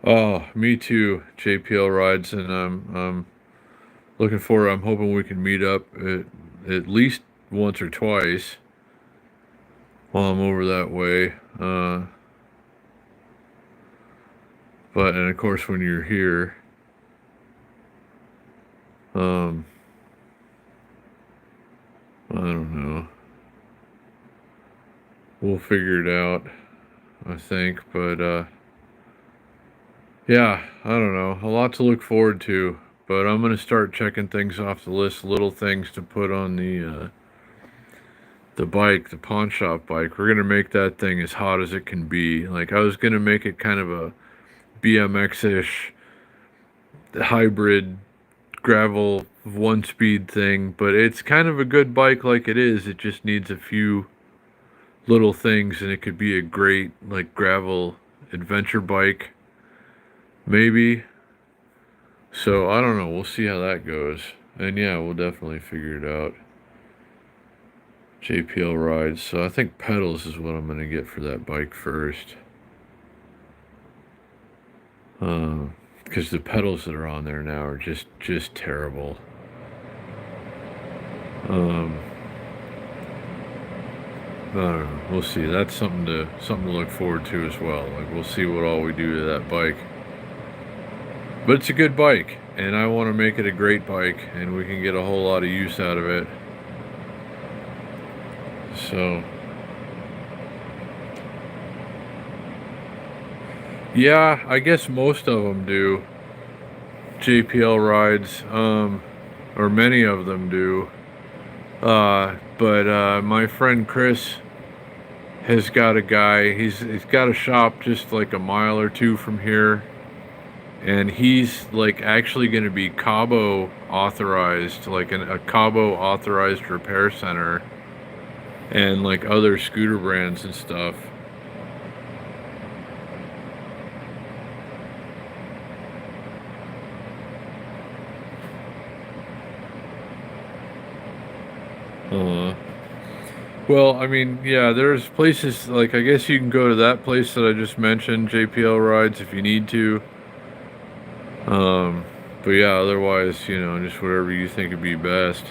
Oh, me too. JPL rides, and I'm looking forward. I'm hoping we can meet up at least once or twice while I'm over that way. But and of course when you're here, um, I don't know. We'll figure it out, I think. But yeah, I don't know. A lot to look forward to. But I'm gonna start checking things off the list, little things to put on the bike, the pawn shop bike. We're gonna make that thing as hot as it can be. Like I was gonna make it kind of a BMX-ish hybrid gravel one speed thing, but it's kind of a good bike like it is. It just needs a few little things, and it could be a great like gravel adventure bike, maybe. So I don't know. We'll see how that goes. And yeah, we'll definitely figure it out. JPL rides. So I think pedals is what I'm gonna get for that bike first. Because the pedals that are on there now are just terrible. Um, I don't know. We'll see. That's something to look forward to as well. Like we'll see what all we do to that bike. But it's a good bike, and I want to make it a great bike, and we can get a whole lot of use out of it. So, yeah, I guess most of them do. JPL rides, or many of them do. But my friend Chris has got a guy. He's got a shop just like a mile or two from here, and he's like actually going to be Cabo authorized, like a Cabo authorized repair center, and like other scooter brands and stuff. Uh, well, I mean, yeah, there's places like I guess you can go to that place that I just mentioned, JPL rides, if you need to. Um, but yeah, otherwise, just whatever you think would be best.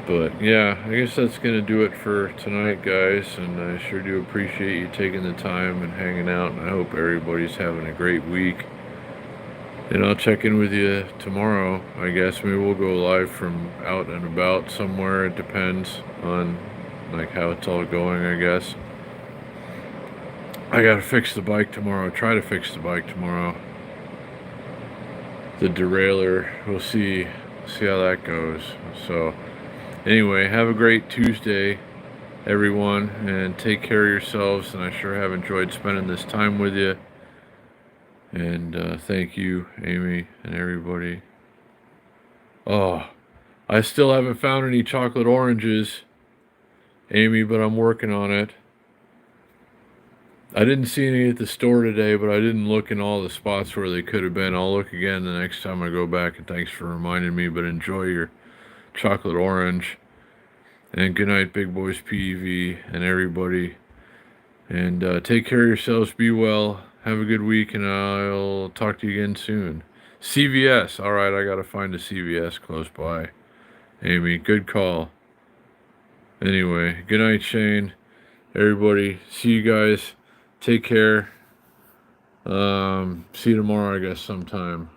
But yeah, I guess that's gonna do it for tonight, guys. And I sure do appreciate you taking the time and hanging out. And I hope everybody's having a great week. And I'll check in with you tomorrow, I guess. Maybe we'll go live from out and about somewhere. It depends on like how it's all going, I guess. I gotta fix the bike tomorrow. Try to fix the bike tomorrow. The derailleur. We'll see how that goes. So anyway, have a great Tuesday, everyone, and take care of yourselves. And I sure have enjoyed spending this time with you. And thank you, Amy, and everybody. Oh, I still haven't found any chocolate oranges, Amy, but I'm working on it. I didn't see any at the store today, but I didn't look in all the spots where they could have been. I'll look again the next time I go back, and thanks for reminding me. But enjoy your chocolate orange. And good night, Big Boys PEV, and everybody. And take care of yourselves. Be well. Have a good week, and I'll talk to you again soon. CVS. All right, I got to find a CVS close by. Amy, good call. Anyway, good night, Shane. Everybody, see you guys. Take care. See you tomorrow, I guess, sometime.